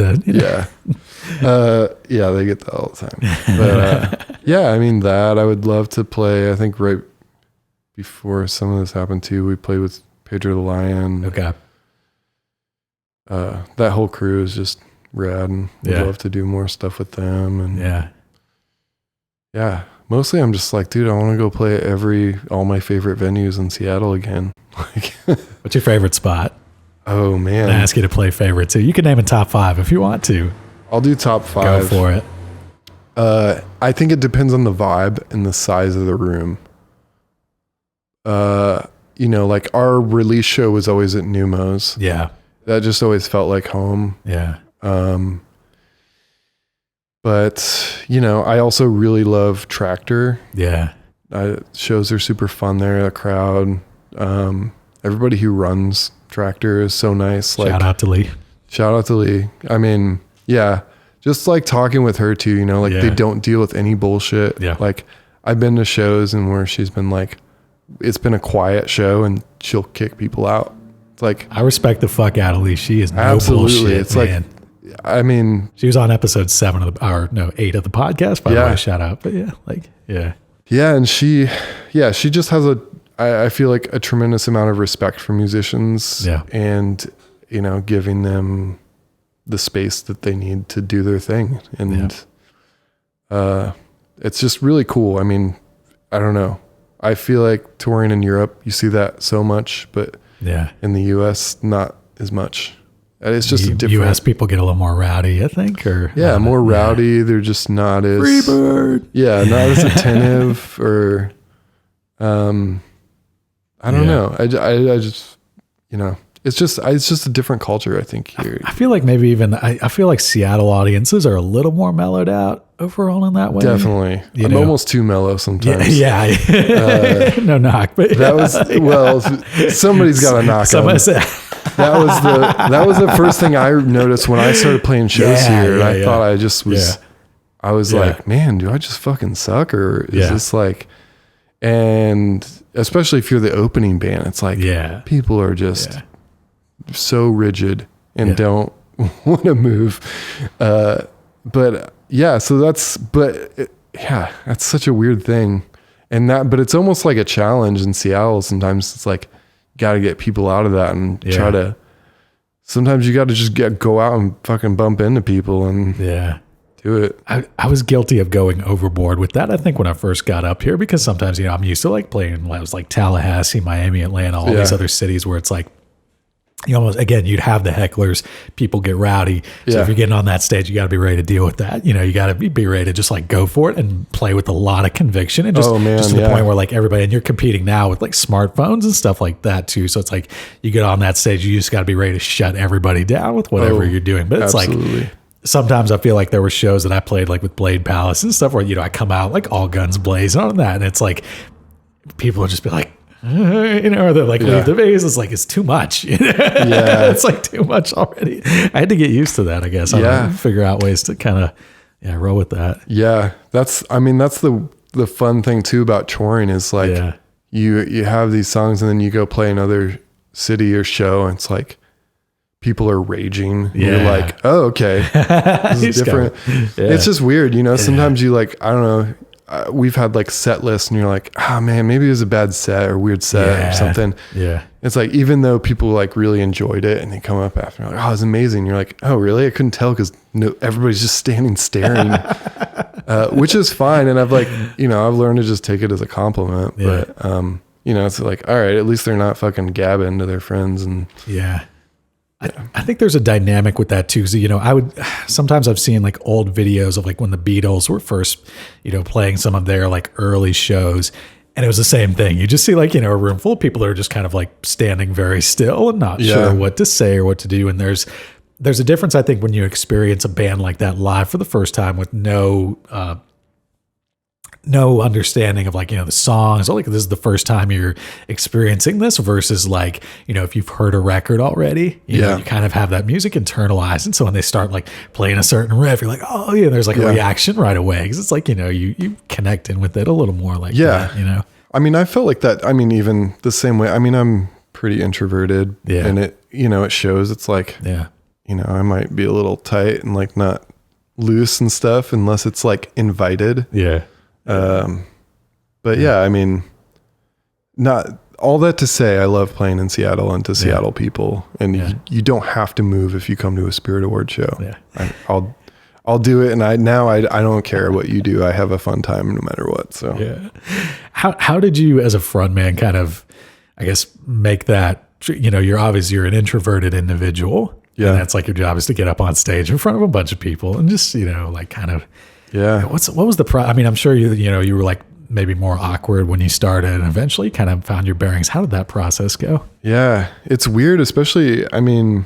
They get that all the time. But I mean that I would love to play. I think right before some of this happened too, we played with Pedro the Lyon. Okay. That whole crew is just rad, and would love to do more stuff with them. And mostly I'm just like, dude, I want to go play all my favorite venues in Seattle again. Like, what's your favorite spot? Oh man, I ask you to play favorite too. You can name a top 5 if you want to. I'll do top 5. Go for it. I think it depends on the vibe and the size of the room. Like our release show was always at Neumos. Yeah. That just always felt like home. Yeah. But I also really love Tractor. Yeah. Shows are super fun there. The crowd, everybody who runs Tractor is so nice. Like, shout out to Lee. I mean, just like talking with her too, they don't deal with any bullshit. Yeah. Like I've been to shows and where she's been like, it's been a quiet show and she'll kick people out. It's like, I respect the fuck out of Lee. She is no absolutely. bullshit, It's man. like, I mean, She was on episode 8 of the podcast, by the way, shout out. But yeah. Yeah. And she just has I feel like a tremendous amount of respect for musicians and, you know, giving them the space that they need to do their thing. And, it's just really cool. I mean, I don't know. I feel like touring in Europe, you see that so much, but in the US, not as much. It's just a different. US people get a little more rowdy, I think, or more rowdy. They're just not as Freebird. Yeah, not as attentive or, I don't know. I just, you know, it's just a different culture, I think, here. I feel like maybe even I feel like Seattle audiences are a little more mellowed out overall in that way. Definitely. I'm almost too mellow sometimes. Yeah. No knock, but that was somebody's got to knock on. That was the first thing I noticed when I started playing shows here. And I thought I just was I was like, man, do I just fucking suck, or is this like, and especially if you're the opening band, it's like people are just so rigid and don't want to move. But that's such a weird thing. But it's almost like a challenge in Seattle. Sometimes it's like, got to get people out of that and try to, sometimes you got to just go out and fucking bump into people and do it. I was guilty of going overboard with that, I think, when I first got up here, because sometimes, you know, I'm used to like playing, I was like Tallahassee, Miami, Atlanta, all these other cities where it's like, you almost, again, you'd have the hecklers, people get rowdy. So if you're getting on that stage, you got to be ready to deal with that. You know, you got to be ready to just like go for it and play with a lot of conviction, and just to the point where like everybody, and you're competing now with like smartphones and stuff like that too. So it's like you get on that stage, you just got to be ready to shut everybody down with whatever you're doing. But it's like, sometimes I feel like there were shows that I played like with Blade Palace and stuff where, you know, I come out like all guns blazing on that, and it's like people will just be like, you know, or they're like, leave the bass. It's like, it's too much. It's like too much already. I had to get used to that, I guess. I figure out ways to kind of roll with that. Yeah, that's the fun thing too about touring is like you have these songs and then you go play another city or show and it's like people are raging. You're like, oh, okay, this is different. It's just weird, you know. Sometimes you like, I don't know. We've had like set lists and you're like, oh man, maybe it was a bad set or weird set or something. Yeah. It's like, even though people like really enjoyed it and they come up after, like, oh, it was amazing. You're like, oh really? I couldn't tell because everybody's just standing staring, which is fine. And I've like, you know, I've learned to just take it as a compliment, but, you know, it's like, all right, at least they're not fucking gabbing to their friends. And I think there's a dynamic with that too. So, you know, sometimes I've seen like old videos of like when the Beatles were first, you know, playing some of their like early shows, and it was the same thing. You just see like, you know, a room full of people that are just kind of like standing very still and not sure what to say or what to do. And there's a difference, I think, when you experience a band like that live for the first time with no understanding of like, you know, the songs, or like this is the first time you're experiencing this, versus like, you know, if you've heard a record already, you know, you kind of have that music internalized. And so when they start like playing a certain riff, you're like, oh yeah, there's like a reaction right away. Cause it's like, you know, you connect in with it a little more like that, you know? I mean, I felt like that. I mean, even the same way, I mean, I'm pretty introverted and it, you know, it shows. It's like, you know, I might be a little tight and like not loose and stuff unless it's like invited. But yeah, I mean, not all that to say, I love playing in Seattle and to Seattle people, and you don't have to move if you come to a Spirit Award show. I'll do it. And I don't care what you do. I have a fun time no matter what. So how did you as a frontman kind of, I guess, make that, you know, you're an introverted individual. And that's like your job is to get up on stage in front of a bunch of people and just, you know, like kind of, what was the I mean, I'm sure you were like maybe more awkward when you started and eventually kind of found your bearings. How did that process go? Yeah, it's weird, especially, I mean,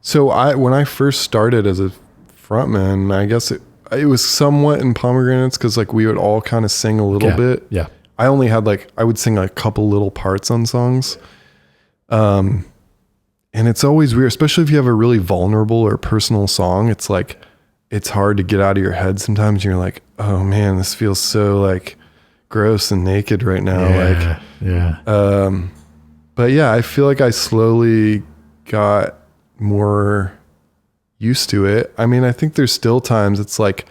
so when I first started as a frontman, I guess it was somewhat in Pomegranates because like we would all kind of sing a little bit. Yeah. I only had I would sing a couple little parts on songs. And it's always weird, especially if you have a really vulnerable or personal song. It's like, it's hard to get out of your head sometimes. You're like, oh man, this feels so like gross and naked right now. But yeah, I feel like I slowly got more used to it. I mean, I think there's still times it's like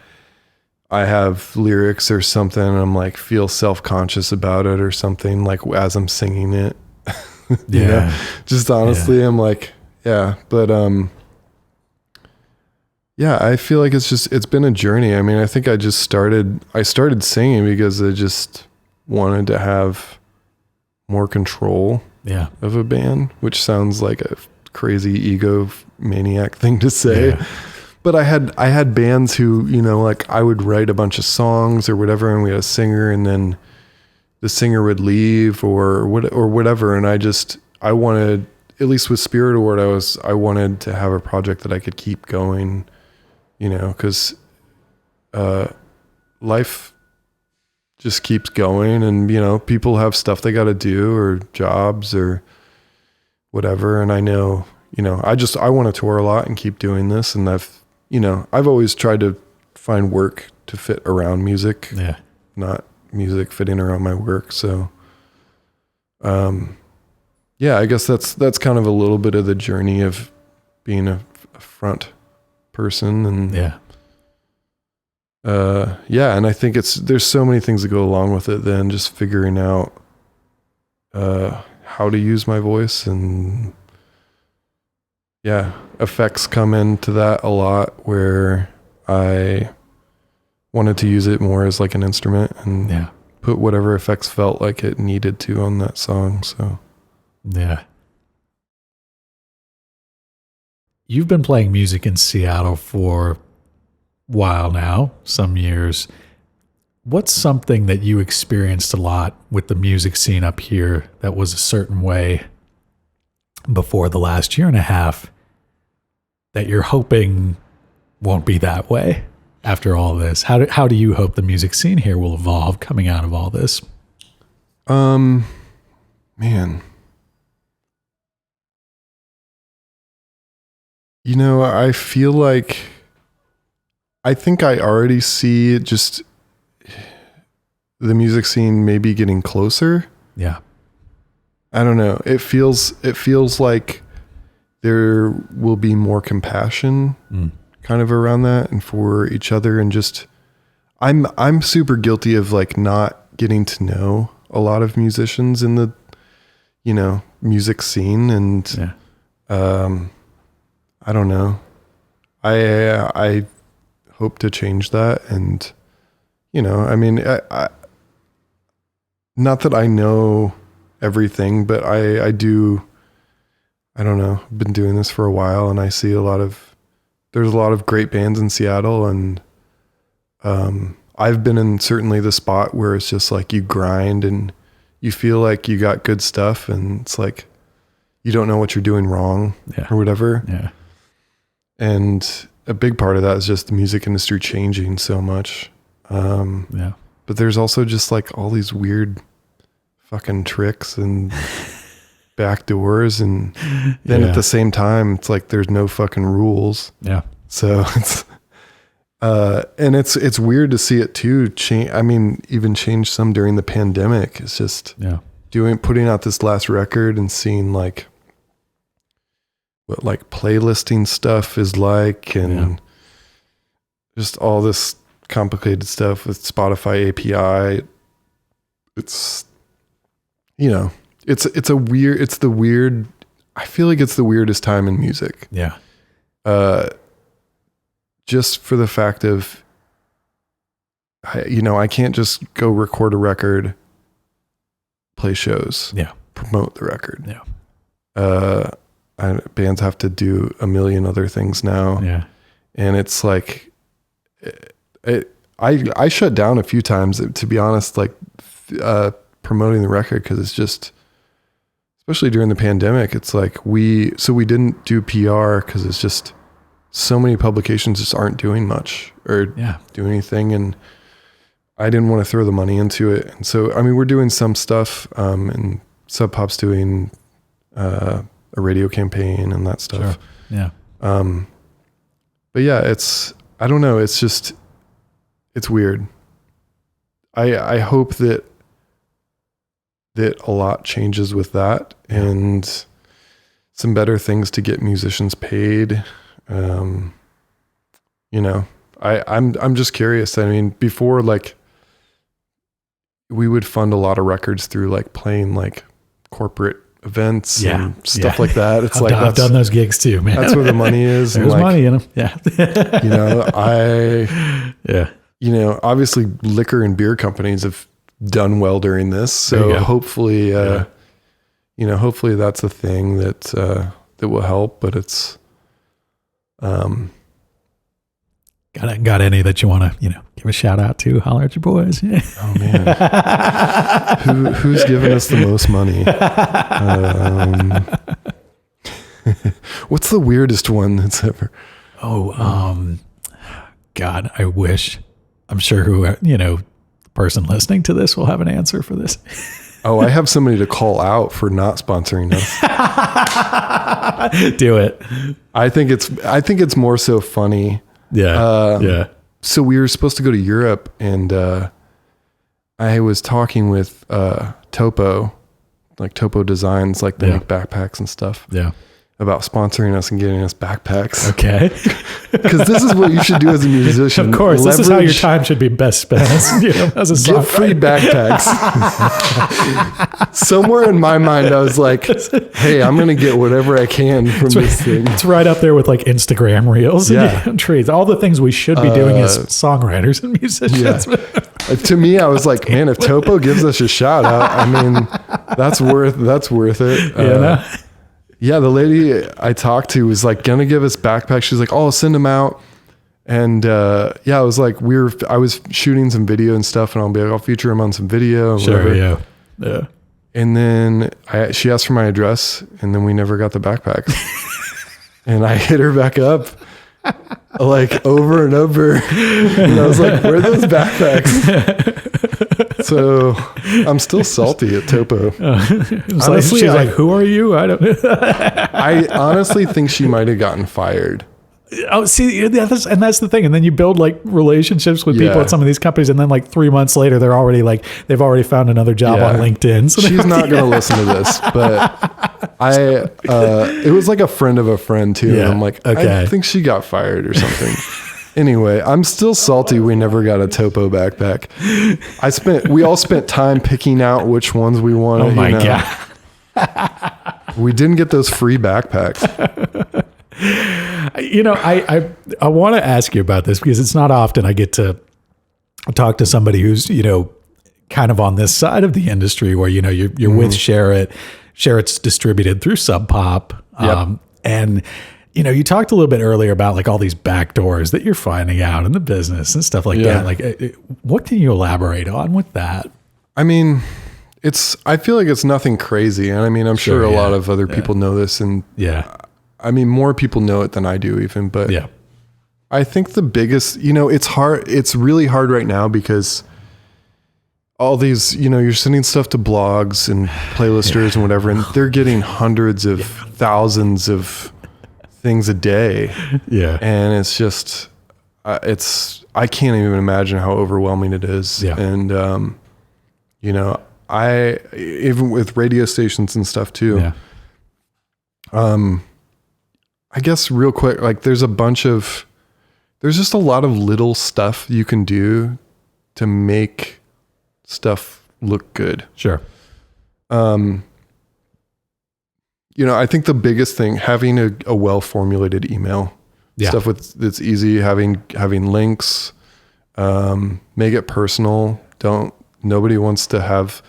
I have lyrics or something and I'm like feel self-conscious about it or something, like as I'm singing it. You know? Just honestly, I'm like, but I feel like it's been a journey. I mean, I think I started singing because I just wanted to have more control of a band, which sounds like a crazy egomaniac thing to say. But I had bands who, you know, like I would write a bunch of songs or whatever, and we had a singer, and then the singer would leave or whatever. And I wanted, at least with Spirit Award, I wanted to have a project that I could keep going, you know, cause, life just keeps going and, you know, people have stuff they got to do or jobs or whatever. And I know, you know, I want to tour a lot and keep doing this. And I've always tried to find work to fit around music, not music fitting around my work. So, I guess that's kind of a little bit of the journey of being a front person. And and I think there's so many things that go along with it then just figuring out, how to use my voice, and effects come into that a lot, where I wanted to use it more as like an instrument and put whatever effects felt like it needed to on that song. So you've been playing music in Seattle for a while now, some years. What's something that you experienced a lot with the music scene up here that was a certain way before the last year and a half that you're hoping won't be that way after all this? How do you hope the music scene here will evolve coming out of all this? Man, you know, I feel like, I think I already see just the music scene maybe getting closer. Yeah. I don't know. It feels like there will be more compassion kind of around that and for each other. And just, I'm super guilty of like not getting to know a lot of musicians in the, you know, music scene. And, I don't know. I hope to change that. And, you know, I mean, I not that I know everything, but I do, I don't know, I've been doing this for a while, and I see there's a lot of great bands in Seattle, and I've been in certainly the spot where it's just like you grind and you feel like you got good stuff, and it's like you don't know what you're doing wrong or whatever. Yeah. And a big part of that is just the music industry changing so much. But there's also just like all these weird fucking tricks and back doors, and then at the same time it's like there's no fucking rules. So it's and it's weird to see it too change. I mean, even change some during the pandemic. It's just putting out this last record and seeing like what like playlisting stuff is like, and just all this complicated stuff with Spotify API. It's, you know, it's the weird, I feel like it's the weirdest time in music. Just for the fact of, I can't just go record a record, play shows, promote the record. Bands have to do a million other things now. And it's like, I shut down a few times, to be honest, like promoting the record, because it's just, especially during the pandemic, it's like we didn't do PR because it's just so many publications just aren't doing much or do anything, and I didn't want to throw the money into it. And so, I mean, we're doing some stuff, and Sub Pop's doing a radio campaign and that stuff. But yeah, it's, I don't know, it's just, it's weird. I hope that that a lot changes with that, and some better things to get musicians paid. I'm just curious. I mean, before, like, we would fund a lot of records through like playing like corporate events and stuff like that. It's I've done those gigs too, man. That's where the money is. There's money in them. Yeah. Obviously liquor and beer companies have done well during this. So hopefully, hopefully that's a thing that will help, but it's, got any that you want to, give a shout out to? Holler at your boys. Oh man. Who's giving us the most money? What's the weirdest one that's ever? God, I wish. I'm sure the person listening to this will have an answer for this. Oh, I have somebody to call out for not sponsoring us. Do it. I think it's more so funny. Yeah. So we were supposed to go to Europe, and I was talking with Topo, like Topo Designs, like they make backpacks and stuff. Yeah. About sponsoring us and getting us backpacks. Okay. Because this is what you should do as a musician. Of course, this is how your time should be best spent. As a get free backpacks. Somewhere in my mind, I was like, hey, I'm going to get whatever I can from this thing. It's right up there with like Instagram reels and trees. All the things we should be doing as songwriters and musicians. Yeah. To me, I was like, man, if Topo gives us a shout out, I mean, that's worth it. Yeah, the lady I talked to was like gonna give us backpacks. She's like, "Oh, I'll send them out." And I was like, I was shooting some video and stuff, and I'll be like, I'll feature them on some video. And sure, whatever. yeah. And then she asked for my address, and then we never got the backpacks. And I hit her back up, like over and over, and I was like, "Where are those backpacks?" So I'm still salty at Topo. Honestly, she's like, "Who are you?" I don't. I honestly think she might have gotten fired. Oh, see, that's the thing. And then you build like relationships with people at some of these companies, and then like 3 months later, they're already like they've already found another job on LinkedIn. So she's not going to listen to this, but it was like a friend of a friend too. Yeah. And I'm like, okay. I think she got fired or something. Anyway, I'm still salty we never got a Topo backpack. We all spent time picking out which ones we wanted. Oh my God. We didn't get those free backpacks. I want to ask you about this because it's not often I get to talk to somebody who's, kind of on this side of the industry where, you're with Share It. Share It's distributed through Sub Pop. And you talked a little bit earlier about like all these back doors that you're finding out in the business and stuff like that. Like, what can you elaborate on with that? I mean, I feel like it's nothing crazy. And I mean, I'm sure a lot of other people know this, and I mean, more people know it than I do even, but I think the biggest, it's hard. It's really hard right now because all these, you're sending stuff to blogs and playlisters and whatever, and they're getting hundreds of thousands of things a day. Yeah. And it's just, I can't even imagine how overwhelming it is. Yeah. And, I, even with radio stations and stuff too, I guess real quick, like there's just a lot of little stuff you can do to make stuff look good. Sure. I think the biggest thing, having a well-formulated email, stuff that's easy, having links, make it personal. Nobody wants to have,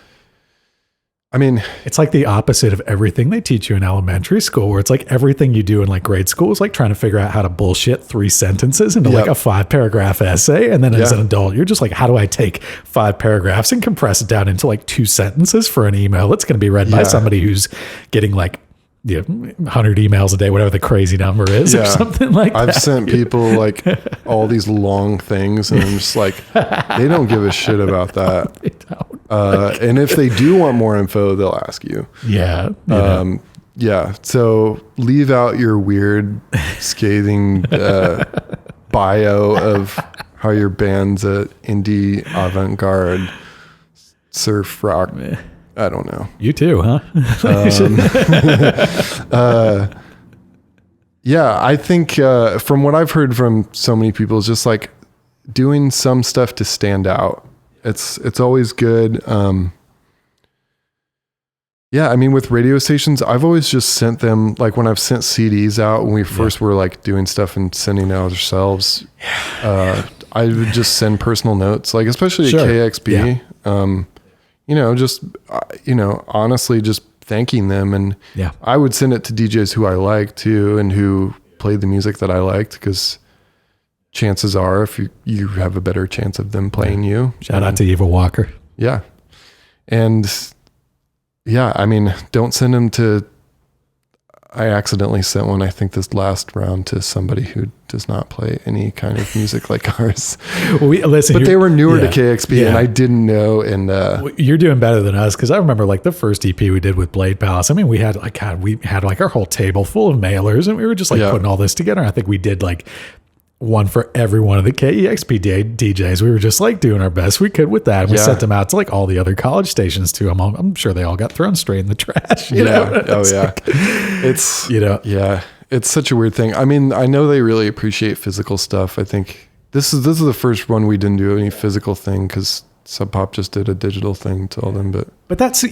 I mean, it's like the opposite of everything they teach you in elementary school, where it's like everything you do in like grade school is like trying to figure out how to bullshit 3 sentences into like a 5-paragraph essay. And then as an adult, you're just like, how do I take 5 paragraphs and compress it down into like 2 sentences for an email that's going to be read by somebody who's getting like 100 emails a day, whatever the crazy number is, or something like that. I've sent people like all these long things, and I'm just like, they don't give a shit about that. They don't. And if they do want more info, they'll ask you. Yeah. So leave out your weird, scathing bio of how your band's a indie avant-garde surf rock I don't know. You too, huh? Yeah, I think from what I've heard from so many people, is just like doing some stuff to stand out. It's always good. Yeah, I mean, with radio stations, I've always just sent them, like when I've sent CDs out, when we first were like doing stuff and sending out ourselves, I would just send personal notes, like especially at KXP, just, honestly just thanking them. And I would send it to DJs who I liked too, and who played the music that I liked, because chances are if you have a better chance of them playing you. Shout out to Eva Walker. Yeah. And yeah, I mean, don't send them to, I accidentally sent one, I think this last round, to somebody who does not play any kind of music like ours. But they were newer to KXP and I didn't know. And you're doing better than us, because I remember like the first EP we did with Blade Palace. I mean, we had like our whole table full of mailers, and we were just like putting all this together. I think we did like one for every one of the KEXP DJs. We were just like doing our best we could with that. And we sent them out to like all the other college stations too. I'm sure they all got thrown straight in the trash. You know? Oh yeah. It's, it's such a weird thing. I mean, I know they really appreciate physical stuff. I think this is the first one we didn't do any physical thing, because Sub Pop just did a digital thing to all them. But that's,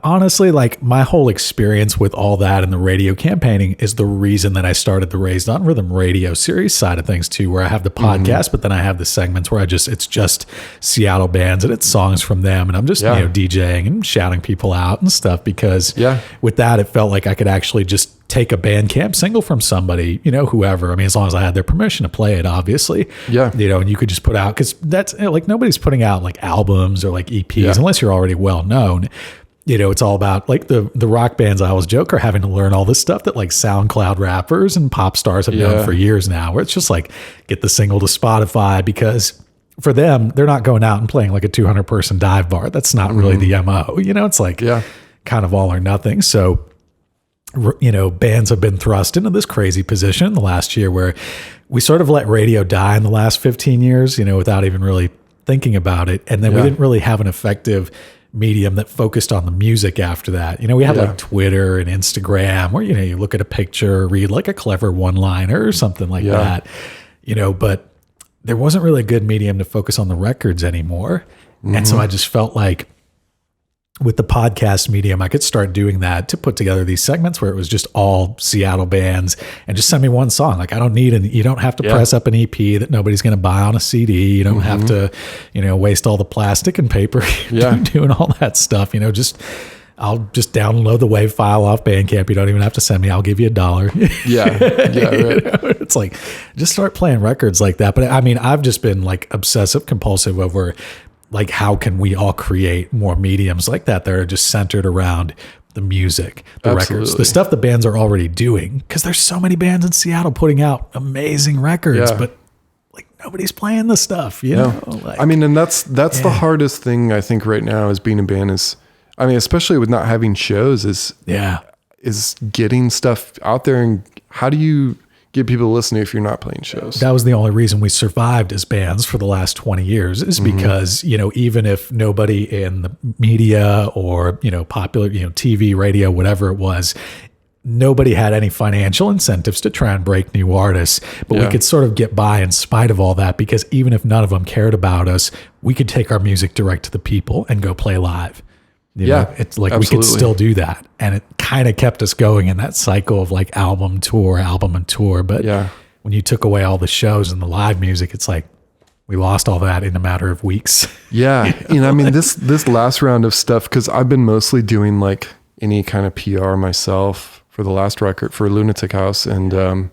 honestly, like my whole experience with all that and the radio campaigning is the reason that I started the Raised on Rhythm radio series side of things too, where I have the podcast, but then I have the segments where it's just Seattle bands and it's songs from them. And I'm just, DJing and shouting people out and stuff, because with that, it felt like I could actually just take a Bandcamp single from somebody, whoever. I mean, as long as I had their permission to play it, obviously. Yeah. And you could just put out, because that's like nobody's putting out like albums or like EPs unless you're already well known. It's all about like the rock bands, I always joke, are having to learn all this stuff that like SoundCloud rappers and pop stars have known for years now, where it's just like get the single to Spotify, because for them, they're not going out and playing like a 200 person dive bar. That's not really the MO. It's like kind of all or nothing. So bands have been thrust into this crazy position in the last year, where we sort of let radio die in the last 15 years, without even really thinking about it. And then we didn't really have an effective medium that focused on the music after that. We had like Twitter and Instagram, where, you look at a picture, read like a clever one-liner or something like that, but there wasn't really a good medium to focus on the records anymore. And so I just felt like with the podcast medium, I could start doing that, to put together these segments where it was just all Seattle bands, and just send me one song. Like I don't need you don't have to press up an EP that nobody's going to buy on a CD. You don't have to, waste all the plastic and paper doing all that stuff. I'll just download the WAV file off Bandcamp. You don't even have to send me. I'll give you $1. Right. It's like, just start playing records like that. But I mean, I've just been like obsessive compulsive over like, how can we all create more mediums like that are just centered around the music, the records, the stuff the bands are already doing? Because there's so many bands in Seattle putting out amazing records, but like nobody's playing the stuff, Like, I mean, and that's the hardest thing I think right now is being a band is, I mean, especially with not having shows, is getting stuff out there. And how do you get people to listen to if you're not playing shows? That was the only reason we survived as bands for the last 20 years, is because, even if nobody in the media or, popular, TV, radio, whatever it was, nobody had any financial incentives to try and break new artists, but we could sort of get by in spite of all that, because even if none of them cared about us, we could take our music direct to the people and go play live. It's like we could still do that, and it kind of kept us going in that cycle of like album and tour. But when you took away all the shows and the live music, it's like we lost all that in a matter of weeks. I mean, this last round of stuff, because I've been mostly doing like any kind of PR myself for the last record for Lunatic House, and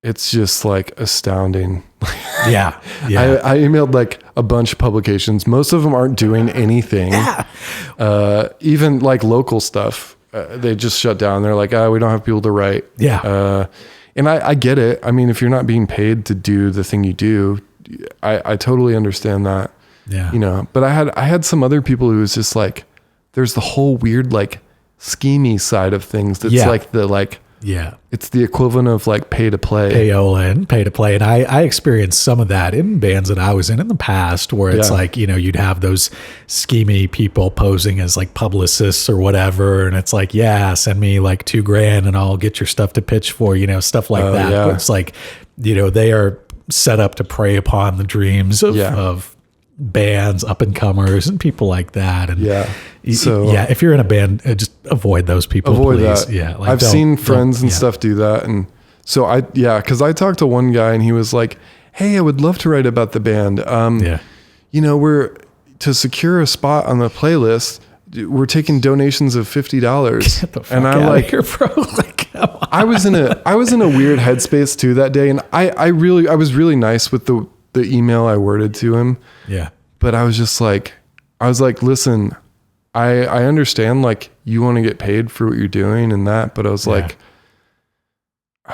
it's just like astounding. I emailed like a bunch of publications. Most of them aren't doing anything. Even like local stuff, they just shut down. They're like, we don't have people to write. And I get it. I mean, if you're not being paid to do the thing you do, I totally understand that. But I had some other people who was just like, there's the whole weird like schemey side of things. That's like the like Yeah. It's the equivalent of like pay to play. Payola and pay to play. And I experienced some of that in bands that I was in the past, where it's like, you know, you'd have those schemy people posing as like publicists or whatever. And it's like, yeah, send me like $2,000 and I'll get your stuff to pitch for, you know, stuff like that. Yeah. It's like, you know, they are set up to prey upon the dreams of bands, up and comers, and people like that. And if you're in a band, just avoid those people. Avoid please. that. Yeah, like I've seen friends and stuff do that, and so because I talked to one guy and he was like, "Hey, I would love to write about the band. You know, we're to secure a spot on the playlist. We're taking donations of $50." And I'm like, here, bro. Like, I was in a weird headspace too that day, and I was really nice with the email I worded to him. Yeah. But I was just like, listen, I understand like you want to get paid for what you're doing and that, but I was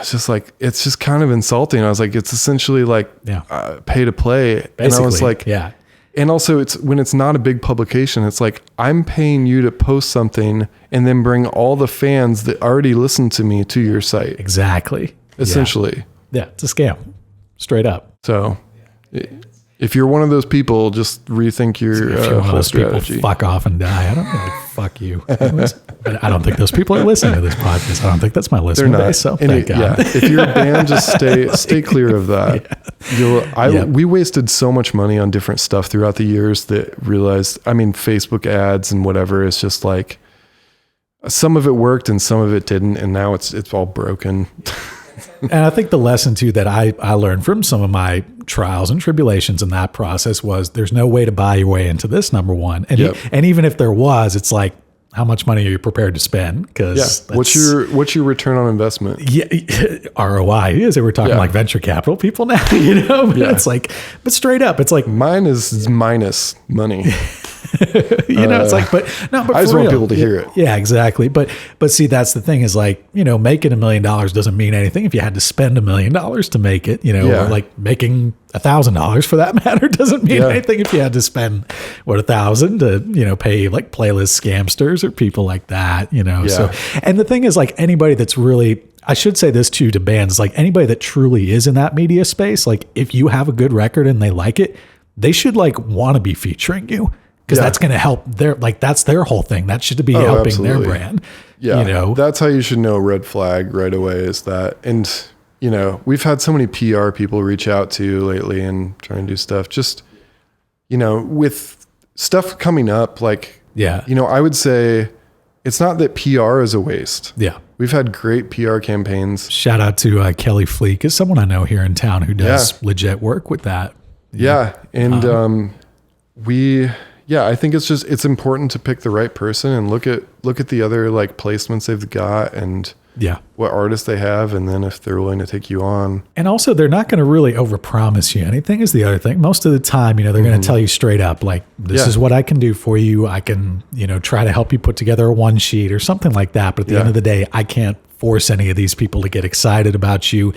just like, it's just kind of insulting. I was like, it's essentially like pay to play. Basically, and I was like, and also it's when it's not a big publication, it's like, I'm paying you to post something and then bring all the fans that already listen to me to your site. Exactly. Essentially. Yeah. It's a scam. Straight up. So if you're one of those people, just rethink your whole strategy. People, fuck off and die. I don't know. Like, fuck you. But I don't think those people are listening to this podcast. I don't think that's my listening base. So thank God. Yeah, if you're a band, just stay clear of that. We wasted so much money on different stuff throughout the years that realized, I mean, Facebook ads and whatever, it's just like some of it worked and some of it didn't, and now it's all broken. And I think the lesson too that I learned from some of my trials and tribulations in that process was there's no way to buy your way into this, number one. And and even if there was, it's like, how much money are you prepared to spend? Because what's your return on investment? Yeah, ROI is. We're talking like venture capital people now, you know. But it's like, but straight up, it's like mine is minus money. You know, it's like, but I just want people to hear it. Yeah, exactly. But see, that's the thing is like, you know, making $1 million doesn't mean anything if you had to spend $1 million to make it, you know, or like making $1,000 for that matter doesn't mean anything if you had to spend $1,000 to, you know, pay like playlist scamsters or people like that, you know. So, and the thing is like anybody that's really, I should say this too to bands, like anybody that truly is in that media space, like if you have a good record and they like it, they should like want to be featuring you. Because that's going to help that's their whole thing. That should be helping their brand. Yeah. You know, that's how you should know red flag right away is that. And, you know, we've had so many PR people reach out to lately and try and do stuff just, you know, with stuff coming up, like, you know, I would say it's not that PR is a waste. Yeah. We've had great PR campaigns. Shout out to Kelly Fleek is someone I know here in town who does legit work with that. Yeah. And, I think it's important to pick the right person and look at the other like placements they've got and what artists they have, and then if they're willing to take you on. And also, they're not going to really overpromise you anything is the other thing. Most of the time, you know, they're going to tell you straight up, like, this is what I can do for you. I can, you know, try to help you put together a one sheet or something like that. But at the end of the day, I can't force any of these people to get excited about you.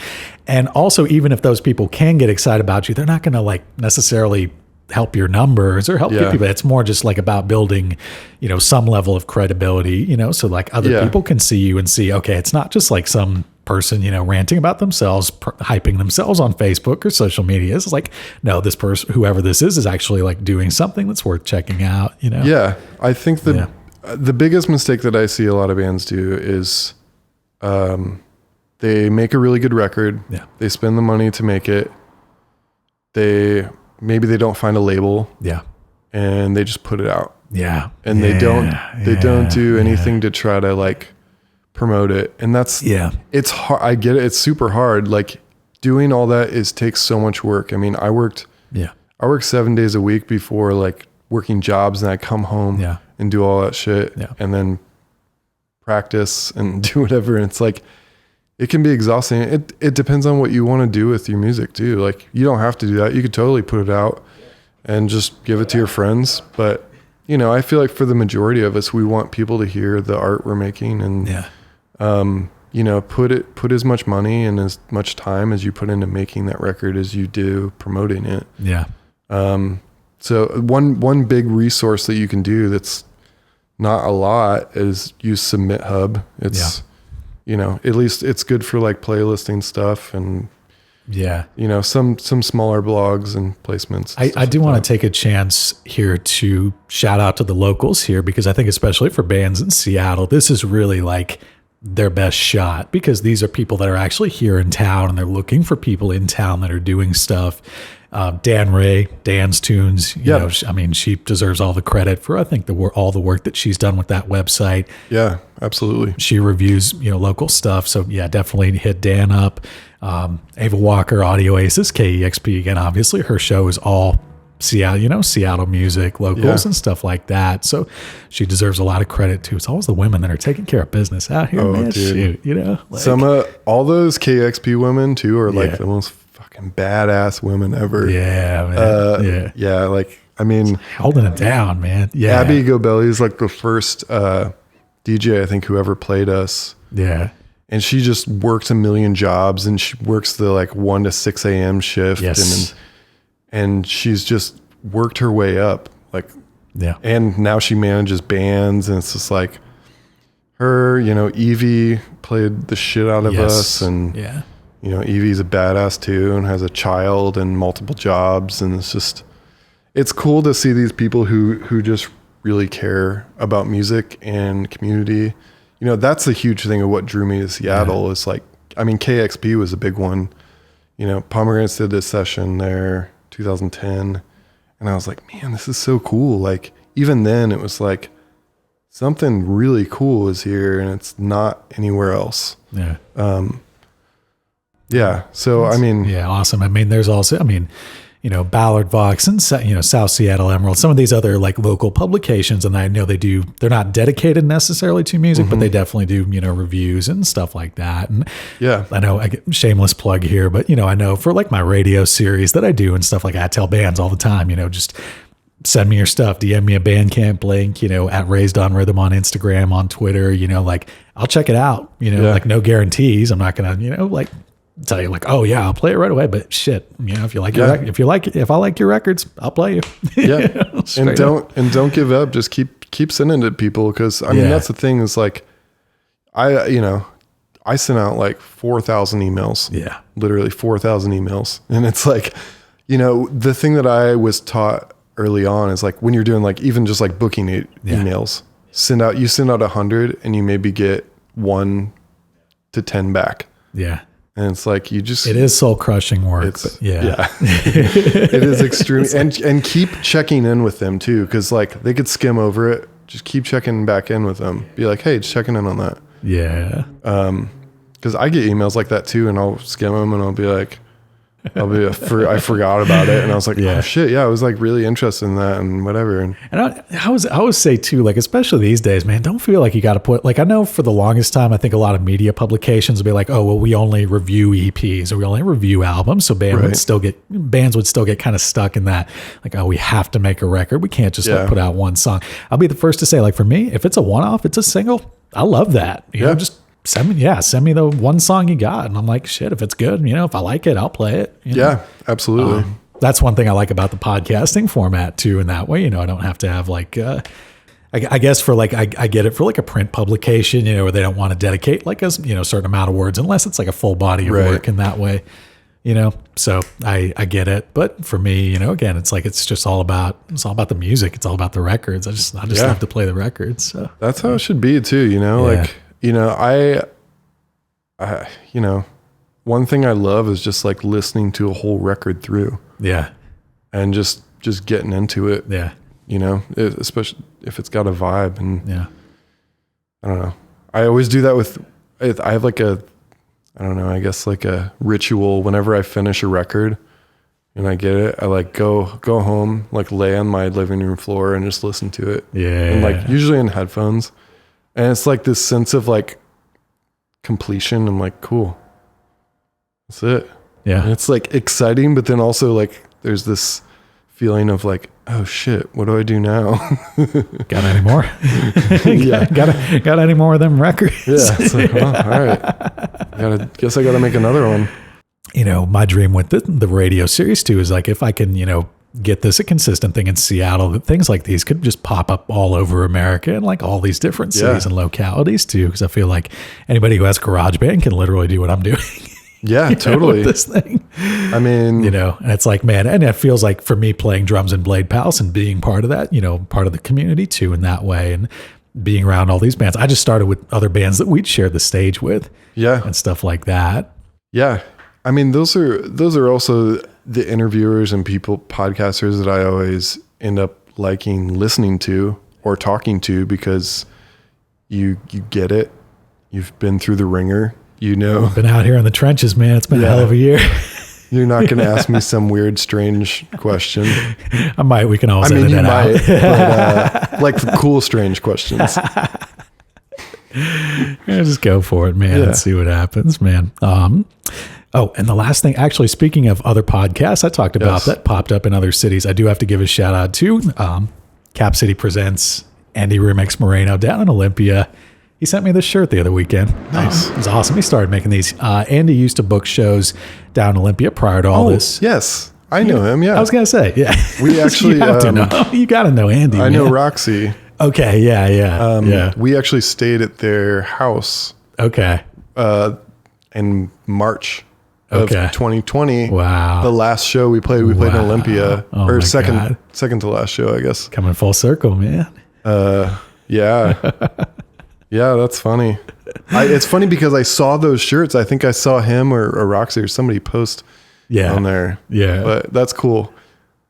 And also, even if those people can get excited about you, they're not going to like necessarily help your numbers or help people. It's more just like about building, you know, some level of credibility, you know, so like other people can see you and see, okay, it's not just like some person, you know, ranting about themselves, hyping themselves on Facebook or social media. It's like, no, this person, whoever this is actually like doing something that's worth checking out, you know? Yeah. I think the biggest mistake that I see a lot of bands do is they make a really good record. Yeah. They spend the money to make it. Maybe they don't find a label. Yeah. And they just put it out. Yeah. And they don't do anything to try to like promote it. And that's, it's hard. I get it. It's super hard. Like doing all that takes so much work. I mean, I worked 7 days a week before like working jobs, and I come home and do all that shit and then practice and do whatever. And it's like, it can be exhausting. It depends on what you want to do with your music too. Like you don't have to do that. You could totally put it out and just give it to your friends. But you know, I feel like for the majority of us, we want people to hear the art we're making and, you know, put as much money and as much time as you put into making that record as you do promoting it. Yeah. So one big resource that you can do that's not a lot is use Submit Hub. It's you know, at least it's good for like playlisting stuff and, Yeah. you know, some smaller blogs and placements. And I do want to take a chance here to shout out to the locals here, because I think especially for bands in Seattle, this is really like their best shot, because these are people that are actually here in town and they're looking for people in town that are doing stuff. Dan Ray, Dan's Tunes, you know, I mean, she deserves all the credit for, I think, all the work that she's done with that website. Yeah, absolutely. She reviews, you know, local stuff. So yeah, definitely hit Dan up. Ava Walker, Audio Aces, KEXP, again, obviously her show is all Seattle, you know, Seattle music, locals and stuff like that. So she deserves a lot of credit too. It's always the women that are taking care of business out here, man. Dude. Shoot, you know, like, Some all those KXP women too are like the most fucking badass women ever. Yeah, man. Yeah. Like, I mean, holding it down, man. Yeah. Abby Gobelli is like the first DJ I think who ever played us. Yeah. And she just works a million jobs, and she works the like 1 to 6 a.m. shift. Yes. And she's just worked her way up. Like, yeah. And now she manages bands, and it's just like her, you know, Evie played the shit out of us. And, you know, Evie's a badass too, and has a child and multiple jobs. And it's just, it's cool to see these people who just really care about music and community. You know, that's a huge thing of what drew me to Seattle is like, I mean, KXP was a big one. You know, Pomegranates did this session there, 2010. And I was like, man, this is so cool. Like, even then it was like something really cool is here and it's not anywhere else. Yeah. Yeah. So, I mean, yeah, awesome. I mean, there's also, I mean, you know, Ballard Vox and, you know, South Seattle Emerald, some of these other like local publications. And I know they're not dedicated necessarily to music, but they definitely do, you know, reviews and stuff like that. And yeah, I know I get shameless plug here, but, you know, I know for like my radio series that I do and stuff like that, I tell bands all the time, you know, just send me your stuff, DM me a Bandcamp link, you know, at Raised on Rhythm on Instagram, on Twitter, you know, like I'll check it out, you know, like no guarantees. I'm not going to, you know, like tell you like, oh yeah, I'll play it right away. But shit, you know, if you like if I like your records, I'll play you. Yeah. And don't give up. Just keep sending it to people. Cause I mean, that's the thing is like, I sent out like 4,000 emails. Yeah. Literally 4,000 emails. And it's like, you know, the thing that I was taught early on is like, when you're doing like, even just like booking emails, send out 100 and you maybe get 1 to 10 back. Yeah. And it's like, it is soul crushing work. It is extreme. And keep checking in with them too. Cause like they could skim over it. Just keep checking back in with them. Be like, hey, just checking in on that. Yeah. Cause I get emails like that too. And I'll skim them and I'll be like, I forgot about it. And I was like, oh shit. Yeah. I was like really interested in that and whatever. And I always say too, like, especially these days, man, don't feel like you got to put, like, I know for the longest time, I think a lot of media publications will be like, oh, well, we only review EPs or we only review albums. So bands would still get kind of stuck in that. Like, oh, we have to make a record. We can't just like, put out one song. I'll be the first to say, like, for me, if it's a one-off, it's a single, I love that. You know, just send me the one song you got. And I'm like, shit, if it's good, you know, if I like it, I'll play it. You know? Yeah, absolutely. That's one thing I like about the podcasting format too. In that way, you know, I don't have to have like, I guess for like, I get it for like a print publication, you know, where they don't want to dedicate like a, you know, certain amount of words unless it's like a full body of work in that way, you know? So I get it. But for me, you know, again, it's like, it's all about the music. It's all about the records. I just have to play the records. So that's how it should be too, you know, like, you know, I, you know, one thing I love is just like listening to a whole record through. Yeah. And just getting into it. Yeah. You know, especially if it's got a vibe and I don't know. I always do that with, I have like I don't know, I guess like a ritual whenever I finish a record and I get it, I like go home, like lay on my living room floor and just listen to it. Yeah. And like usually in headphones. And it's like this sense of like completion. I'm like, cool. That's it. Yeah. And it's like exciting, but then also like there's this feeling of like, oh shit, what do I do now? Got any more? Got any more of them records? Yeah. It's like, well, all right. Guess I gotta make another one. You know, my dream with the radio series too is like if I can, you know, get this a consistent thing in Seattle, that things like these could just pop up all over America and like all these different cities and localities too. Because I feel like anybody who has GarageBand can literally do what I'm doing. Yeah, totally. With this thing. I mean, and it's like, man, and it feels like for me playing drums in Blade Palace and being part of that, part of the community too in that way, and being around all these bands. I just started with other bands that we'd share the stage with, and stuff like that. Yeah, I mean, those are also the interviewers and podcasters that I always end up liking listening to or talking to, because you get it. You've been through the ringer. Been out here in the trenches, man. It's been a hell of a year. You're not going to ask me some weird, strange question. I might. We can always edit that out. But, like cool, strange questions. Just go for it, man. And see what happens, man. And the last thing, actually, speaking of other podcasts I talked about that popped up in other cities, I do have to give a shout out to Cap City Presents Andy Remix Moreno down in Olympia. He sent me this shirt the other weekend. Nice. It was awesome. He started making these. Andy used to book shows down in Olympia prior to all this. Yes. I know him. Yeah. I was going to say, yeah. We actually, you got to know Andy. I know Roxy. Okay. Yeah. We actually stayed at their house. Okay. In March of 2020. Wow. The last show we played in Olympia, or second to last show, I guess. Coming full circle, man. Yeah. Yeah, that's funny. It's funny because I saw those shirts. I think I saw him or Roxy or somebody post on there. Yeah. But that's cool.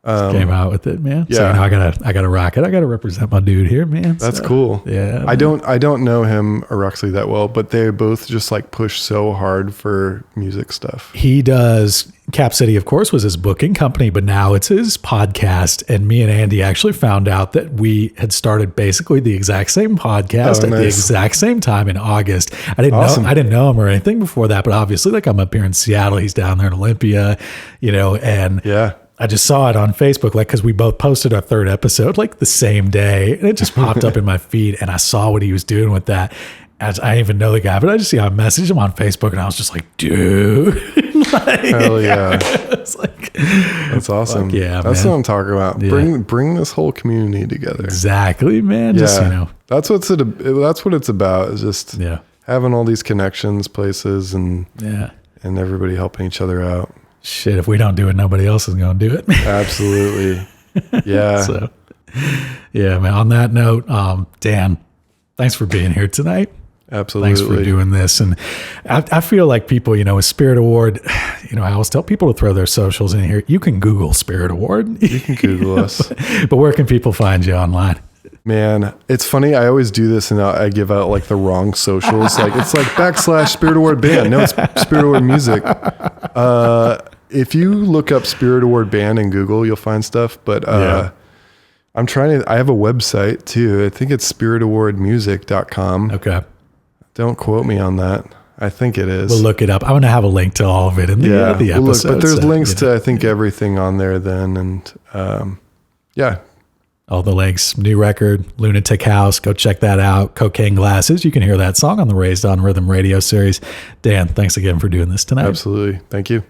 Came out with it, man. Yeah. So, I gotta rock it. I gotta represent my dude here, man. That's cool. Yeah. Man. I don't know him or Roxy that well, but they both just like push so hard for music stuff. He does. Cap City, of course, was his booking company, but now it's his podcast. And me and Andy actually found out that we had started basically the exact same podcast at the exact same time in August. I didn't know him or anything before that, but obviously, like, I'm up here in Seattle, he's down there in Olympia, and I just saw it on Facebook, like, because we both posted our third episode like the same day, and it just popped up in my feed, and I saw what he was doing with that. I didn't even know the guy, but I just messaged him on Facebook, and I was just like, dude. Hell yeah. It's like, that's awesome. Yeah, that's man. what I'm talking about. Yeah. Bring this whole community together. Exactly, man. Yeah. Just, that's what it's about, is just having all these connections, places, and everybody helping each other out. Shit, if we don't do it, nobody else is going to do it. Absolutely. Yeah. So, yeah, man. On that note, Dan, thanks for being here tonight. Absolutely. Thanks for doing this. And I feel like people, with Spirit Award, I always tell people to throw their socials in here. You can Google Spirit Award. You can Google us. But where can people find you online? Man, it's funny. I always do this and I give out like the wrong socials. Like it's like / Spirit Award Band. No, it's Spirit Award Music. If you look up Spirit Award Band in Google, you'll find stuff. But I have a website too. I think it's spiritawardmusic.com. Okay. Don't quote me on that. I think it is. We'll look it up. I'm going to have a link to all of it in the episode. But there's links to, I think, everything on there then. And all the links, new record, Lunatic House. Go check that out. Cocaine Glasses. You can hear that song on the Raised on Rhythm radio series. Dan, thanks again for doing this tonight. Absolutely. Thank you.